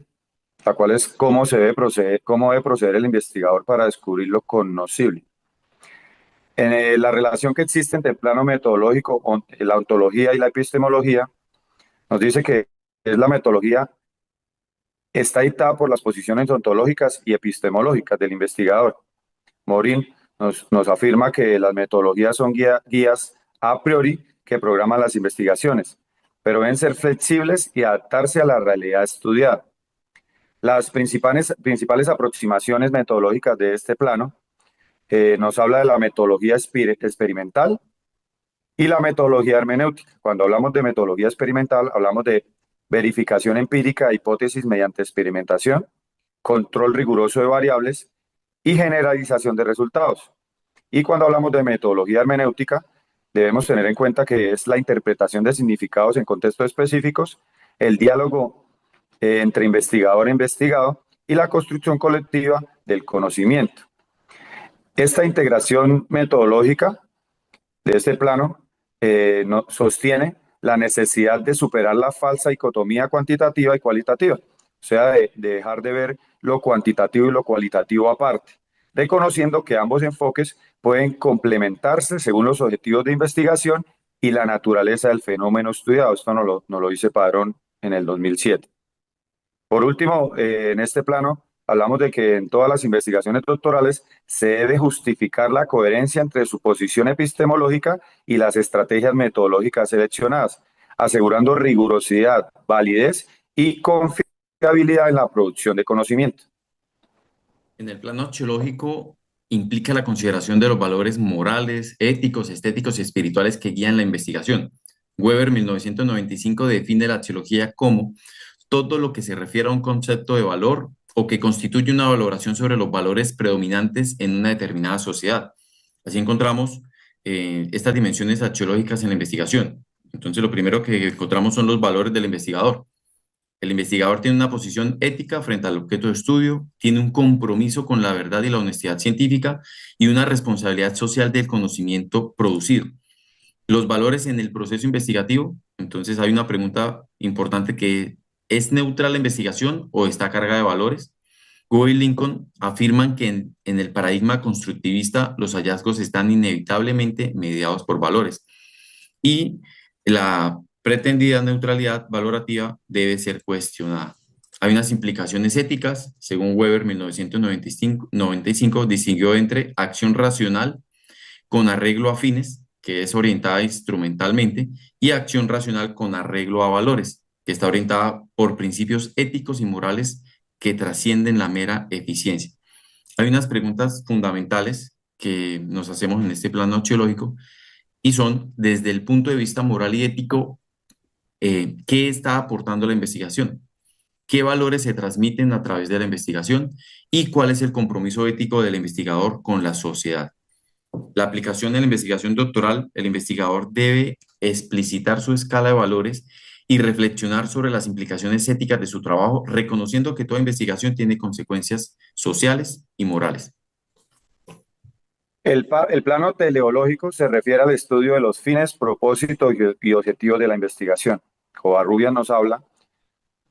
la cual es cómo debe proceder el investigador para descubrir lo conocible. En la relación que existe entre el plano metodológico, la ontología y la epistemología, nos dice que la metodología está dictada por las posiciones ontológicas y epistemológicas del investigador. Morin nos afirma que las metodologías son guías a priori que programan las investigaciones, pero deben ser flexibles y adaptarse a la realidad estudiada. Las principales aproximaciones metodológicas de este plano nos habla de la metodología experimental y la metodología hermenéutica. Cuando hablamos de metodología experimental, hablamos de verificación empírica de hipótesis mediante experimentación, control riguroso de variables y generalización de resultados. Y cuando hablamos de metodología hermenéutica, debemos tener en cuenta que es la interpretación de significados en contextos específicos, el diálogo entre investigador e investigado y la construcción colectiva del conocimiento. Esta integración metodológica de este plano sostiene la necesidad de superar la falsa dicotomía cuantitativa y cualitativa, o sea, de dejar de ver lo cuantitativo y lo cualitativo aparte, reconociendo que ambos enfoques pueden complementarse según los objetivos de investigación y la naturaleza del fenómeno estudiado. Esto nos lo dice Padrón en el 2007. Por último, en este plano, hablamos de que en todas las investigaciones doctorales se debe justificar la coherencia entre su posición epistemológica y las estrategias metodológicas seleccionadas, asegurando rigurosidad, validez y confiabilidad en la producción de conocimiento. En el plano axiológico implica la consideración de los valores morales, éticos, estéticos y espirituales que guían la investigación. Weber, 1995, define la axiología como todo lo que se refiere a un concepto de valor o que constituye una valoración sobre los valores predominantes en una determinada sociedad. Así encontramos estas dimensiones axiológicas en la investigación. Entonces, lo primero que encontramos son los valores del investigador. El investigador tiene una posición ética frente al objeto de estudio, tiene un compromiso con la verdad y la honestidad científica y una responsabilidad social del conocimiento producido. Los valores en el proceso investigativo, entonces hay una pregunta importante que ¿es neutral la investigación o está cargada de valores? Gould y Lincoln afirman que en el paradigma constructivista los hallazgos están inevitablemente mediados por valores y la pretendida neutralidad valorativa debe ser cuestionada. Hay unas implicaciones éticas, según Weber, 1995, distinguió entre acción racional con arreglo a fines, que es orientada instrumentalmente, y acción racional con arreglo a valores, que está orientada por principios éticos y morales que trascienden la mera eficiencia. Hay unas preguntas fundamentales que nos hacemos en este plano axiológico y son, desde el punto de vista moral y ético, ¿qué está aportando la investigación? ¿Qué valores se transmiten a través de la investigación? ¿Y cuál es el compromiso ético del investigador con la sociedad? La aplicación de la investigación doctoral, el investigador debe explicitar su escala de valores y reflexionar sobre las implicaciones éticas de su trabajo, reconociendo que toda investigación tiene consecuencias sociales y morales. El plano teleológico se refiere al estudio de los fines, propósitos y objetivos de la investigación. Covarrubias nos habla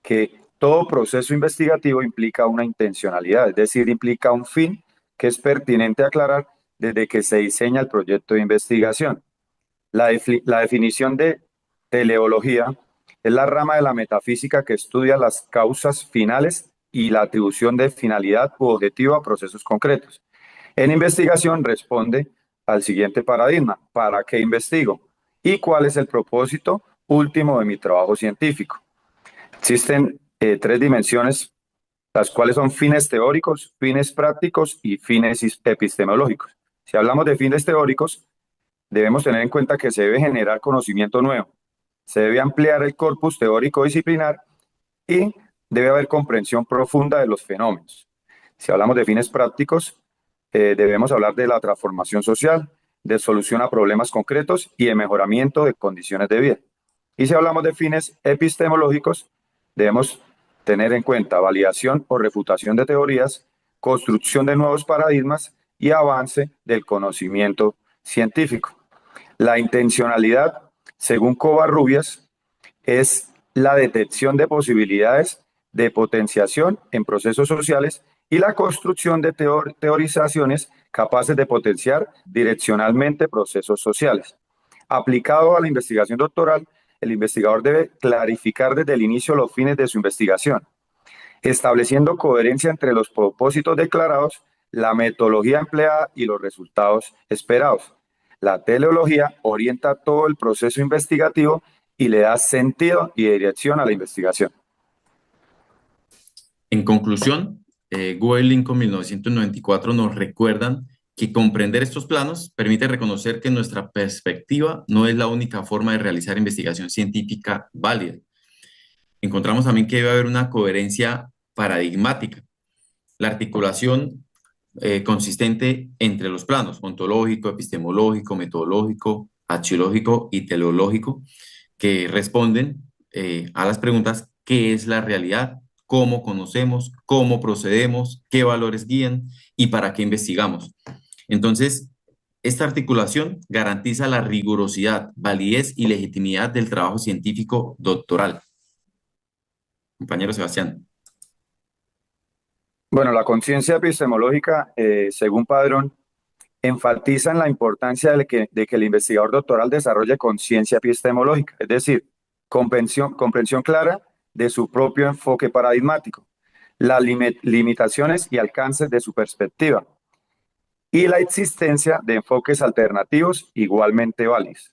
que todo proceso investigativo implica una intencionalidad, es decir, implica un fin que es pertinente aclarar desde que se diseña el proyecto de investigación. La definición de teleología es la rama de la metafísica que estudia las causas finales y la atribución de finalidad u objetivo a procesos concretos. En investigación responde al siguiente paradigma: ¿para qué investigo? ¿Y cuál es el propósito último de mi trabajo científico? Existen tres dimensiones, las cuales son fines teóricos, fines prácticos y fines epistemológicos. Si hablamos de fines teóricos, debemos tener en cuenta que se debe generar conocimiento nuevo, se debe ampliar el corpus teórico disciplinar y debe haber comprensión profunda de los fenómenos. Si hablamos de fines prácticos, debemos hablar de la transformación social, de solución a problemas concretos y de mejoramiento de condiciones de vida. Y si hablamos de fines epistemológicos, debemos tener en cuenta validación o refutación de teorías, construcción de nuevos paradigmas y avance del conocimiento científico. La intencionalidad, según Covarrubias, es la detección de posibilidades de potenciación en procesos sociales y la construcción de teorizaciones capaces de potenciar direccionalmente procesos sociales. Aplicado a la investigación doctoral, el investigador debe clarificar desde el inicio los fines de su investigación, estableciendo coherencia entre los propósitos declarados, la metodología empleada y los resultados esperados. La teleología orienta todo el proceso investigativo y le da sentido y dirección a la investigación. En conclusión, Gould y Lincoln 1994 nos recuerdan que comprender estos planos permite reconocer que nuestra perspectiva no es la única forma de realizar investigación científica válida. Encontramos también que debe haber una coherencia paradigmática, la articulación consistente entre los planos ontológico, epistemológico, metodológico, axiológico y teleológico, que responden a las preguntas: ¿qué es la realidad? ¿Cómo conocemos? ¿Cómo procedemos? ¿Qué valores guían? ¿Y para qué investigamos? Entonces, esta articulación garantiza la rigurosidad, validez y legitimidad del trabajo científico doctoral. Compañero Sebastián. Bueno, la conciencia epistemológica, según Padrón, enfatiza en la importancia de que el investigador doctoral desarrolle conciencia epistemológica, es decir, comprensión clara de su propio enfoque paradigmático, las limitaciones y alcances de su perspectiva, y la existencia de enfoques alternativos igualmente válidos.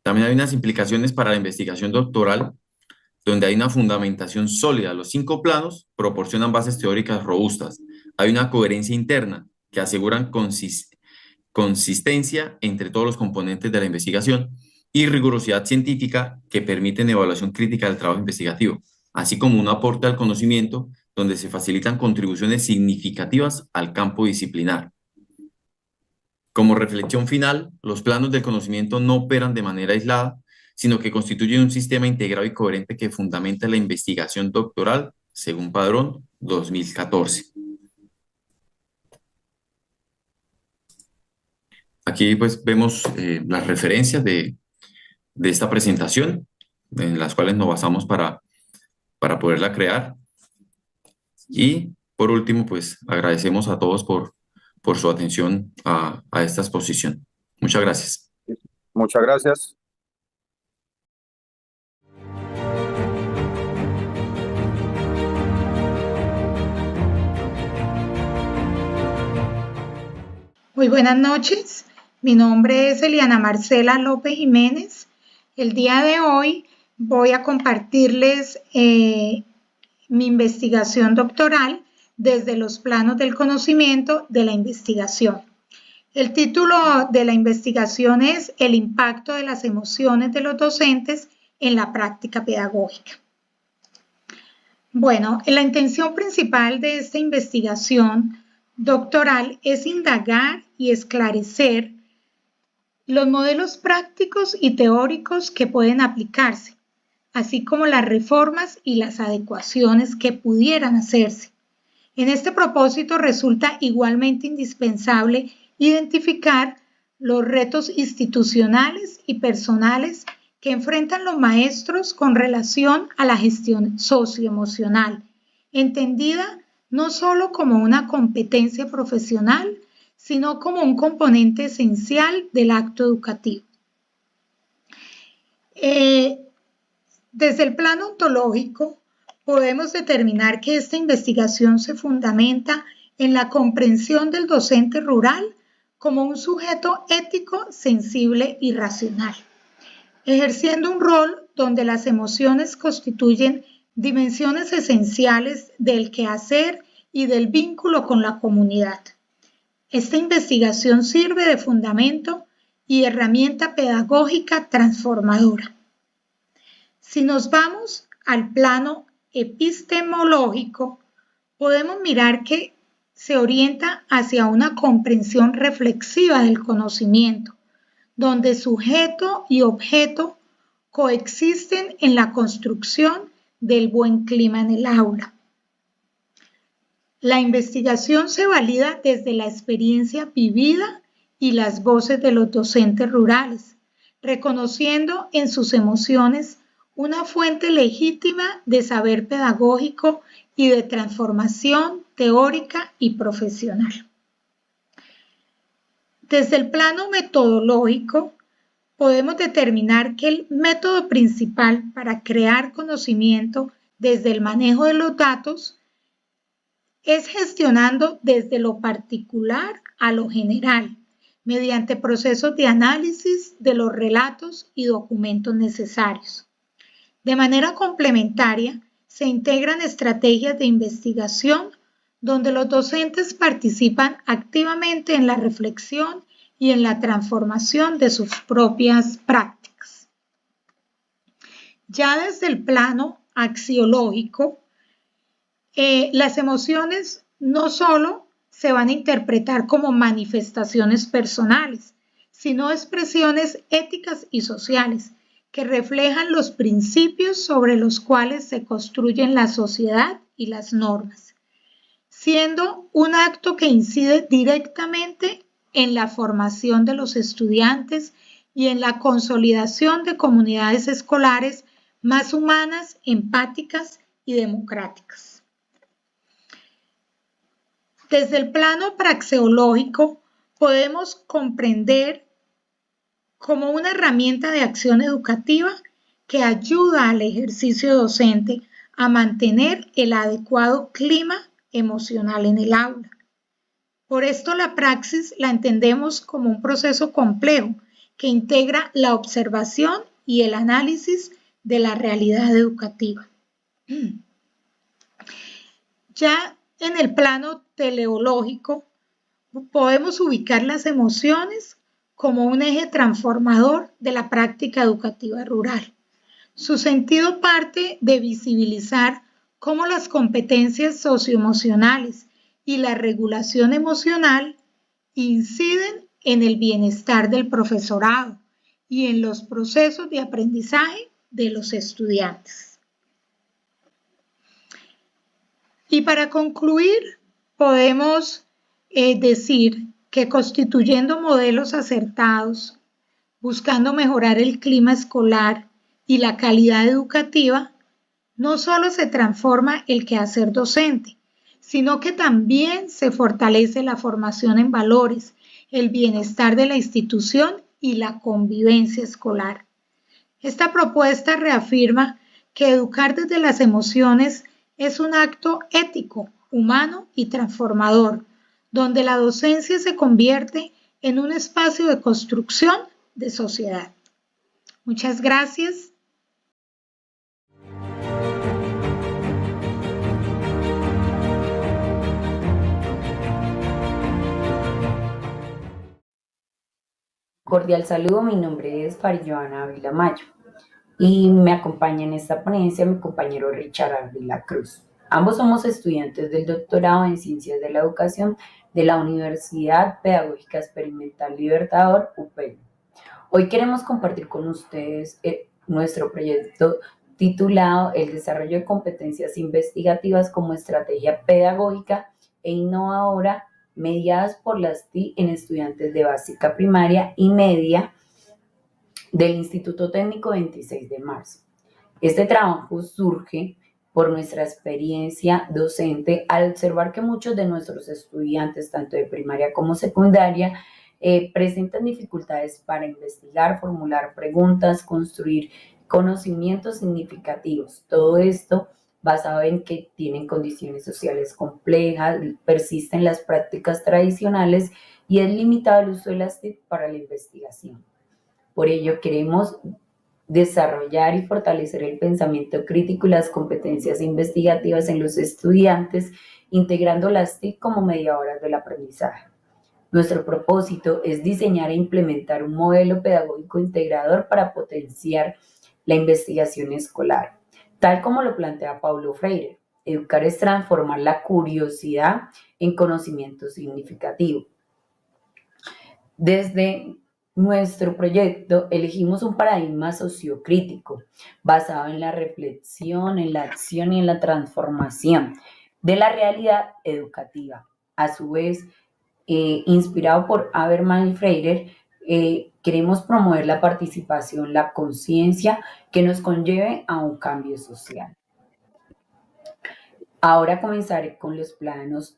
También hay unas implicaciones para la investigación doctoral, donde hay una fundamentación sólida. Los 5 planos proporcionan bases teóricas robustas. Hay una coherencia interna que aseguran consistencia entre todos los componentes de la investigación y rigurosidad científica que permiten evaluación crítica del trabajo investigativo, así como un aporte al conocimiento donde se facilitan contribuciones significativas al campo disciplinar. Como reflexión final, los planos del conocimiento no operan de manera aislada, sino que constituyen un sistema integrado y coherente que fundamenta la investigación doctoral, según Padrón 2014. Aquí pues vemos las referencias de esta presentación, en las cuales nos basamos para poderla crear. Y por último, pues agradecemos a todos por su atención a esta exposición. Muchas gracias. Muchas gracias. Muy buenas noches. Mi nombre es Eliana Marcela López Jiménez. El día de hoy voy a compartirles mi investigación doctoral desde los planos del conocimiento de la investigación. El título de la investigación es El impacto de las emociones de los docentes en la práctica pedagógica. Bueno, la intención principal de esta investigación doctoral es indagar y esclarecer los modelos prácticos y teóricos que pueden aplicarse, así como las reformas y las adecuaciones que pudieran hacerse. En este propósito resulta igualmente indispensable identificar los retos institucionales y personales que enfrentan los maestros con relación a la gestión socioemocional, entendida no solo como una competencia profesional, sino como un componente esencial del acto educativo. Desde el plano ontológico, podemos determinar que esta investigación se fundamenta en la comprensión del docente rural como un sujeto ético, sensible y racional, ejerciendo un rol donde las emociones constituyen dimensiones esenciales del quehacer y del vínculo con la comunidad. Esta investigación sirve de fundamento y herramienta pedagógica transformadora. Si nos vamos al plano epistemológico, podemos mirar que se orienta hacia una comprensión reflexiva del conocimiento, donde sujeto y objeto coexisten en la construcción del buen clima en el aula. La investigación se valida desde la experiencia vivida y las voces de los docentes rurales, reconociendo en sus emociones una fuente legítima de saber pedagógico y de transformación teórica y profesional. Desde el plano metodológico, podemos determinar que el método principal para crear conocimiento desde el manejo de los datos es gestionando desde lo particular a lo general, mediante procesos de análisis de los relatos y documentos necesarios. De manera complementaria, se integran estrategias de investigación donde los docentes participan activamente en la reflexión y en la transformación de sus propias prácticas. Ya desde el plano axiológico, las emociones no solo se van a interpretar como manifestaciones personales, sino expresiones éticas y sociales que reflejan los principios sobre los cuales se construyen la sociedad y las normas, siendo un acto que incide directamente en la formación de los estudiantes y en la consolidación de comunidades escolares más humanas, empáticas y democráticas. Desde el plano praxeológico podemos comprender como una herramienta de acción educativa que ayuda al ejercicio docente a mantener el adecuado clima emocional en el aula. Por esto la praxis la entendemos como un proceso complejo que integra la observación y el análisis de la realidad educativa. Ya en el plano teleológico, podemos ubicar las emociones como un eje transformador de la práctica educativa rural. Su sentido parte de visibilizar cómo las competencias socioemocionales y la regulación emocional inciden en el bienestar del profesorado y en los procesos de aprendizaje de los estudiantes. Y para concluir, podemos decir que constituyendo modelos acertados, buscando mejorar el clima escolar y la calidad educativa, no solo se transforma el quehacer docente, sino que también se fortalece la formación en valores, el bienestar de la institución y la convivencia escolar. Esta propuesta reafirma que educar desde las emociones es un acto ético, humano y transformador, donde la docencia se convierte en un espacio de construcción de sociedad. Muchas gracias. Cordial saludo, mi nombre es Joana Ávila Mayo y me acompaña en esta ponencia mi compañero Richard Ávila Cruz. Ambos somos estudiantes del doctorado en Ciencias de la Educación de la Universidad Pedagógica Experimental Libertador, UPEL. Hoy queremos compartir con ustedes nuestro proyecto titulado El desarrollo de competencias investigativas como estrategia pedagógica e innovadora mediadas por las TIC en estudiantes de básica primaria y media del Instituto Técnico 26 de marzo. Este trabajo surge por nuestra experiencia docente al observar que muchos de nuestros estudiantes, tanto de primaria como secundaria, presentan dificultades para investigar, formular preguntas, construir conocimientos significativos. Todo esto basado en que tienen condiciones sociales complejas, persisten las prácticas tradicionales y es limitado el uso de las TIC para la investigación. Por ello, queremos desarrollar y fortalecer el pensamiento crítico y las competencias investigativas en los estudiantes, integrando las TIC como mediadoras del aprendizaje. Nuestro propósito es diseñar e implementar un modelo pedagógico integrador para potenciar la investigación escolar, tal como lo plantea Paulo Freire. Educar es transformar la curiosidad en conocimiento significativo. Desde nuestro proyecto elegimos un paradigma sociocrítico basado en la reflexión, en la acción y en la transformación de la realidad educativa. A su vez, inspirado por Habermas y Freire, queremos promover la participación, la conciencia que nos conlleve a un cambio social. Ahora comenzaré con los planos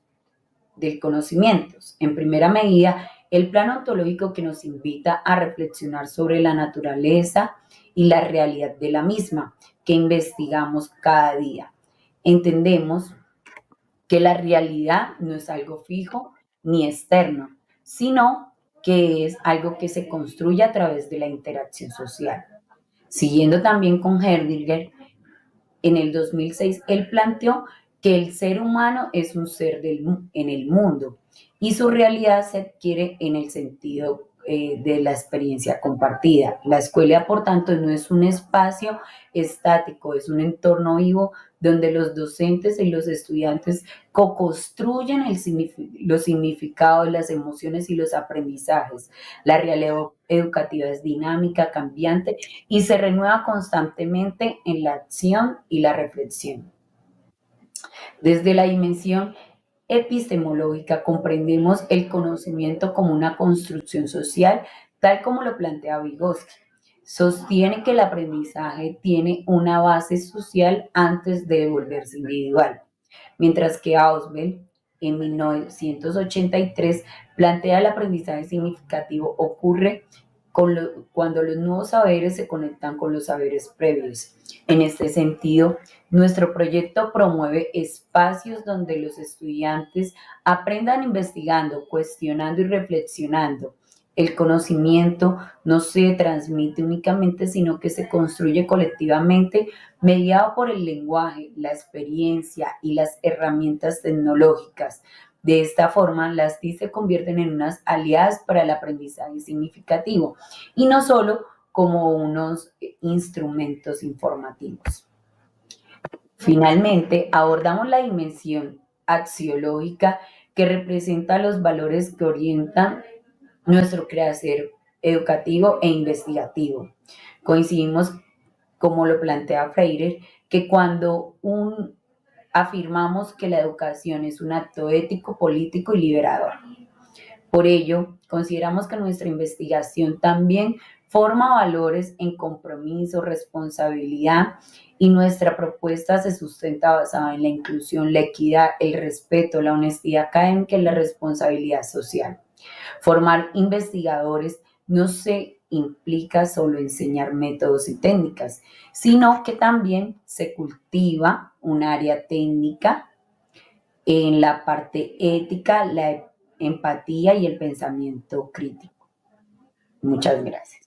del conocimiento. En primera medida, el plano ontológico que nos invita a reflexionar sobre la naturaleza y la realidad de la misma que investigamos cada día. Entendemos que la realidad no es algo fijo ni externo, sino que es algo que se construye a través de la interacción social. Siguiendo también con Heidegger, en el 2006 él planteó que el ser humano es un ser en el mundo y su realidad se adquiere en el sentido de la experiencia compartida. La escuela, por tanto, no es un espacio estático, es un entorno vivo donde los docentes y los estudiantes co-construyen los significados, las emociones y los aprendizajes. La realidad educativa es dinámica, cambiante y se renueva constantemente en la acción y la reflexión. Desde la dimensión epistemológica comprendemos el conocimiento como una construcción social, tal como lo plantea Vygotsky. Sostiene que el aprendizaje tiene una base social antes de volverse individual, mientras que Ausubel, en 1983, plantea el aprendizaje significativo ocurre cuando los nuevos saberes se conectan con los saberes previos. En este sentido, nuestro proyecto promueve espacios donde los estudiantes aprendan investigando, cuestionando y reflexionando. El conocimiento no se transmite únicamente, sino que se construye colectivamente, mediado por el lenguaje, la experiencia y las herramientas tecnológicas. De esta forma, las TIC se convierten en unas aliadas para el aprendizaje significativo y no solo como unos instrumentos informativos. Finalmente, abordamos la dimensión axiológica que representa los valores que orientan nuestro quehacer educativo e investigativo. Coincidimos, como lo plantea Freire, que cuando afirmamos que la educación es un acto ético, político y liberador. Por ello, consideramos que nuestra investigación también forma valores en compromiso, responsabilidad, y nuestra propuesta se sustenta basada en la inclusión, la equidad, el respeto, la honestidad académica y la responsabilidad social. Formar investigadores no se implica solo enseñar métodos y técnicas, sino que también se cultiva un área técnica en la parte ética, la empatía y el pensamiento crítico. Muchas gracias.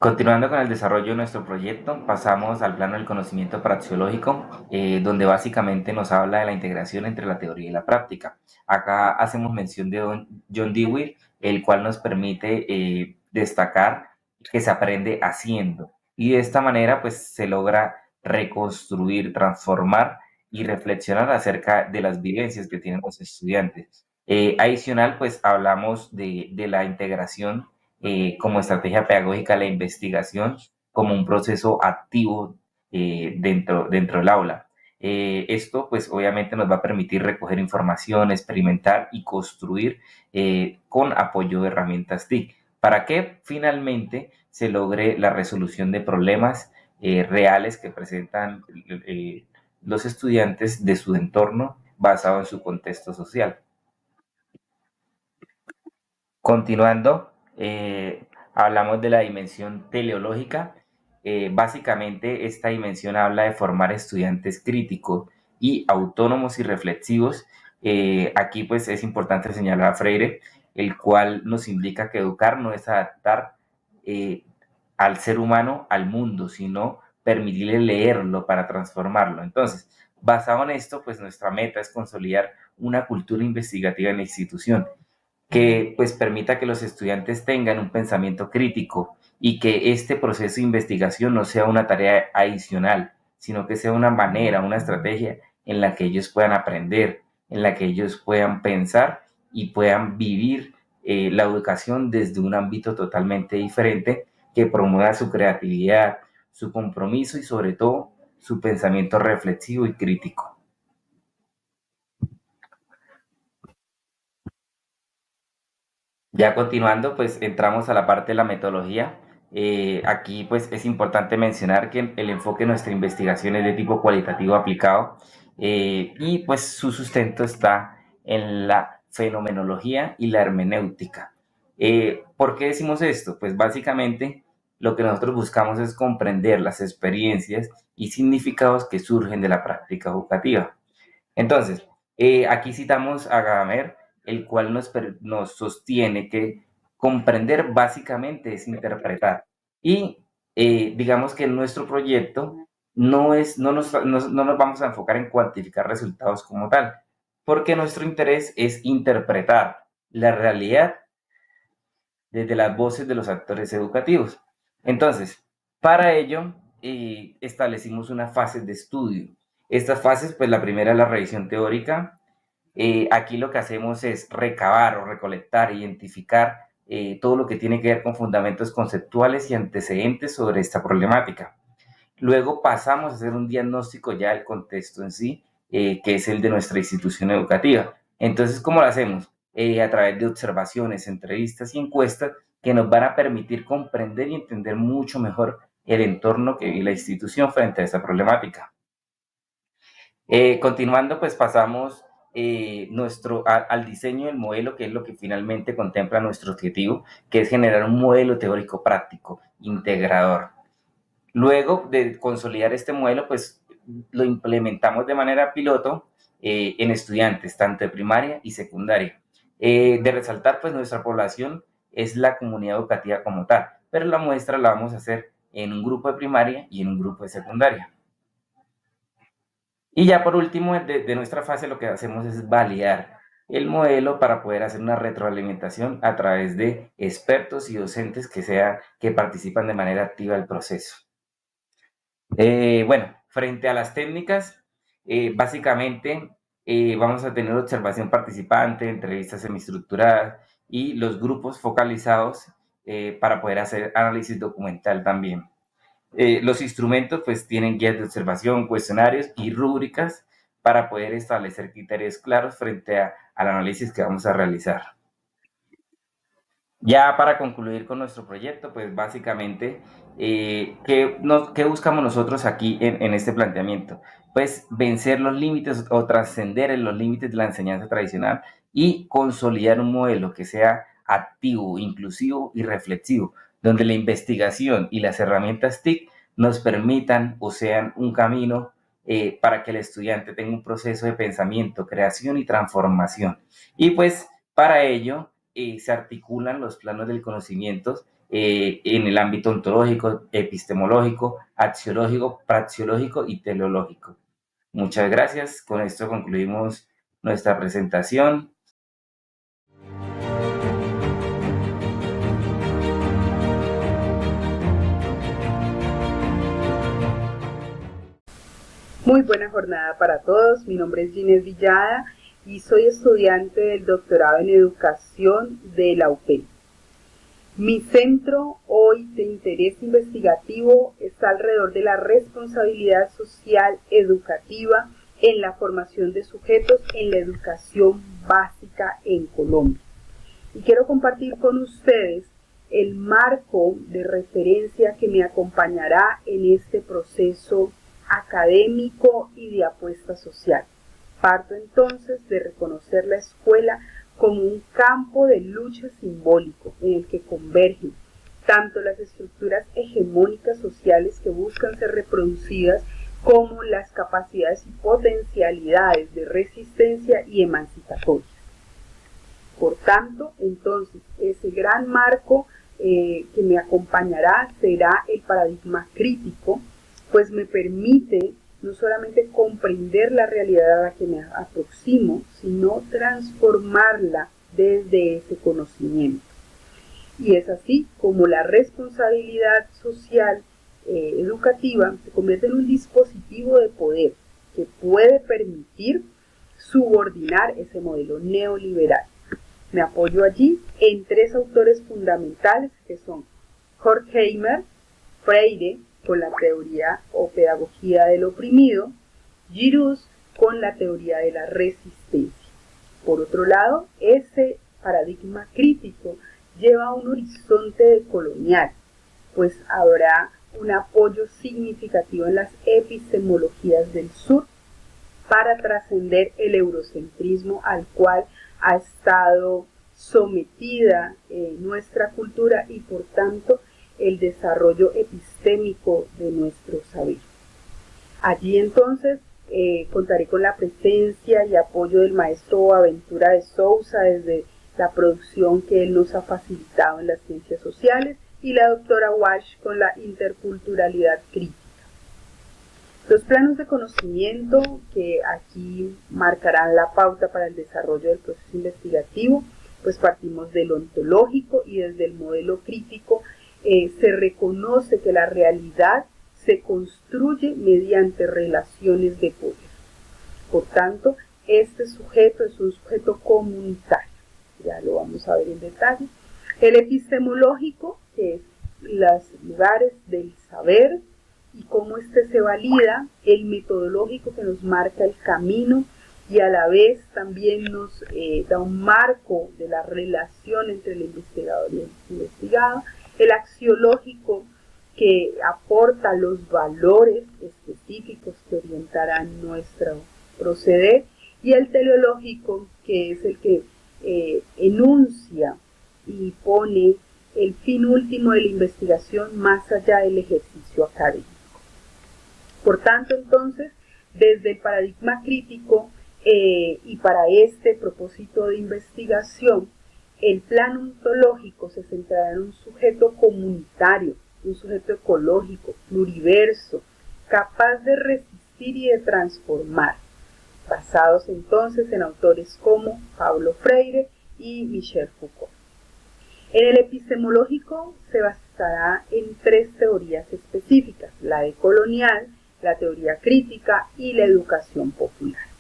Continuando con el desarrollo de nuestro proyecto, pasamos al plano del conocimiento praxeológico, donde básicamente nos habla de la integración entre la teoría y la práctica. Acá hacemos mención de John Dewey, el cual nos permite destacar que se aprende haciendo. Y de esta manera, pues, se logra reconstruir, transformar y reflexionar acerca de las vivencias que tienen los estudiantes. Adicional, pues, hablamos de la integración como estrategia pedagógica la investigación como un proceso activo dentro del aula. Esto pues obviamente nos va a permitir recoger información, experimentar y construir con apoyo de herramientas TIC para que finalmente se logre la resolución de problemas reales que presentan los estudiantes de su entorno basado en su contexto social. Continuando, hablamos de la dimensión teleológica. Básicamente, esta dimensión habla de formar estudiantes críticos y autónomos y reflexivos. Aquí, pues, es importante señalar a Freire, el cual nos indica que educar no es adaptar al ser humano al mundo, sino permitirle leerlo para transformarlo. Entonces, basado en esto, pues, nuestra meta es consolidar una cultura investigativa en la institución que pues permita que los estudiantes tengan un pensamiento crítico y que este proceso de investigación no sea una tarea adicional, sino que sea una manera, una estrategia en la que ellos puedan aprender, en la que ellos puedan pensar y puedan vivir la educación desde un ámbito totalmente diferente que promueva su creatividad, su compromiso y sobre todo su pensamiento reflexivo y crítico. Ya continuando, pues entramos a la parte de la metodología. Aquí pues es importante mencionar que el enfoque de nuestra investigación es de tipo cualitativo aplicado y pues su sustento está en la fenomenología y la hermenéutica. ¿Por qué decimos esto? Pues básicamente lo que nosotros buscamos es comprender las experiencias y significados que surgen de la práctica educativa. Entonces, aquí citamos a Gadamer, el cual nos sostiene que comprender básicamente es interpretar. Y digamos que en nuestro proyecto no nos vamos a enfocar en cuantificar resultados como tal, porque nuestro interés es interpretar la realidad desde las voces de los actores educativos. Entonces, para ello, establecimos unas fases de estudio. Estas fases, pues la primera es la revisión teórica. Aquí lo que hacemos es recabar o recolectar, identificar todo lo que tiene que ver con fundamentos conceptuales y antecedentes sobre esta problemática. Luego pasamos a hacer un diagnóstico ya del contexto en sí, que es el de nuestra institución educativa. Entonces, ¿cómo lo hacemos? A través de observaciones, entrevistas y encuestas que nos van a permitir comprender y entender mucho mejor el entorno que vive la institución frente a esta problemática. Continuando, pues pasamos al diseño del modelo, que es lo que finalmente contempla nuestro objetivo, que es generar un modelo teórico práctico, integrador. Luego de consolidar este modelo, pues lo implementamos de manera piloto en estudiantes, tanto de primaria y secundaria. De resaltar, pues nuestra población es la comunidad educativa como tal, pero la muestra la vamos a hacer en un grupo de primaria y en un grupo de secundaria. Y ya por último, de nuestra fase lo que hacemos es validar el modelo para poder hacer una retroalimentación a través de expertos y docentes que participan de manera activa del proceso. Bueno, frente a las técnicas, básicamente vamos a tener observación participante, entrevistas semiestructuradas y los grupos focalizados para poder hacer análisis documental también. Los instrumentos pues tienen guías de observación, cuestionarios y rúbricas para poder establecer criterios claros frente al análisis que vamos a realizar. Ya para concluir con nuestro proyecto, pues básicamente, ¿qué buscamos nosotros aquí en este planteamiento? Pues vencer los límites o trascender en los límites de la enseñanza tradicional y consolidar un modelo que sea activo, inclusivo y reflexivo, donde la investigación y las herramientas TIC nos permitan o sean un camino para que el estudiante tenga un proceso de pensamiento, creación y transformación. Y pues para ello se articulan los planos del conocimiento en el ámbito ontológico, epistemológico, axiológico, praxeológico y teleológico. Muchas gracias. Con esto concluimos nuestra presentación. Muy buena jornada para todos. Mi nombre es Ginés Villada y soy estudiante del doctorado en educación de la UPEL. Mi centro hoy de interés investigativo está alrededor de la responsabilidad social educativa en la formación de sujetos en la educación básica en Colombia. Y quiero compartir con ustedes el marco de referencia que me acompañará en este proceso académico y de apuesta social. Parto entonces de reconocer la escuela como un campo de lucha simbólico en el que convergen tanto las estructuras hegemónicas sociales que buscan ser reproducidas como las capacidades y potencialidades de resistencia y emancipatorias. Por tanto, entonces, ese gran marco que me acompañará será el paradigma crítico, pues me permite no solamente comprender la realidad a la que me aproximo, sino transformarla desde ese conocimiento. Y es así como la responsabilidad social educativa se convierte en un dispositivo de poder que puede permitir subordinar ese modelo neoliberal. Me apoyo allí en tres autores fundamentales que son Horkheimer, Freire, con la teoría o pedagogía del oprimido, Giroux con la teoría de la resistencia. Por otro lado, ese paradigma crítico lleva un horizonte decolonial, pues habrá un apoyo significativo en las epistemologías del sur para trascender el eurocentrismo al cual ha estado sometida nuestra cultura y por tanto el desarrollo epistémico de nuestro saber. Allí entonces contaré con la presencia y apoyo del maestro Boaventura de Sousa desde la producción que él nos ha facilitado en las ciencias sociales y la doctora Walsh con la interculturalidad crítica. Los planos de conocimiento que aquí marcarán la pauta para el desarrollo del proceso investigativo, pues partimos del ontológico y desde el modelo crítico se reconoce que la realidad se construye mediante relaciones de poder. Por tanto, este sujeto es un sujeto comunitario. Ya lo vamos a ver en detalle. El epistemológico, que es los lugares del saber y cómo éste se valida. El metodológico, que nos marca el camino y a la vez también nos da un marco de la relación entre el investigador y el investigado. El axiológico, que aporta los valores específicos que orientarán nuestro proceder, y el teleológico, que es el que enuncia y pone el fin último de la investigación más allá del ejercicio académico. Por tanto, entonces, desde el paradigma crítico y para este propósito de investigación, el plano ontológico se centrará en un sujeto comunitario, un sujeto ecológico, pluriverso, capaz de resistir y de transformar, basados entonces en autores como Paulo Freire y Michel Foucault. En el epistemológico se basará en tres teorías específicas: la decolonial, la teoría crítica y la educación popular.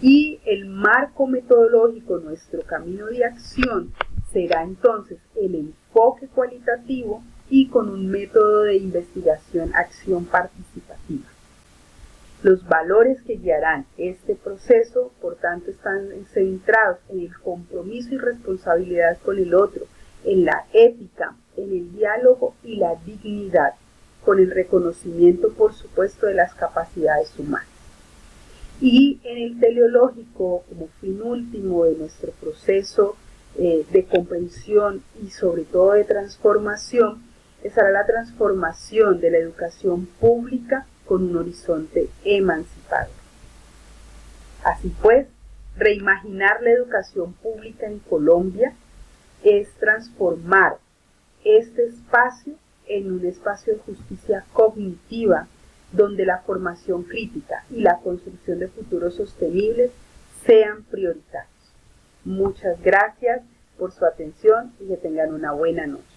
Y el marco metodológico, nuestro camino de acción, será entonces el enfoque cualitativo y con un método de investigación, acción participativa. Los valores que guiarán este proceso, por tanto, están centrados en el compromiso y responsabilidad con el otro, en la ética, en el diálogo y la dignidad, con el reconocimiento, por supuesto, de las capacidades humanas. Y en el teleológico, como fin último de nuestro proceso de comprensión y sobre todo de transformación, estará la transformación de la educación pública con un horizonte emancipador. Así pues, reimaginar la educación pública en Colombia es transformar este espacio en un espacio de justicia cognitiva, donde la formación crítica y la construcción de futuros sostenibles sean prioritarios. Muchas gracias por su atención y que tengan una buena noche.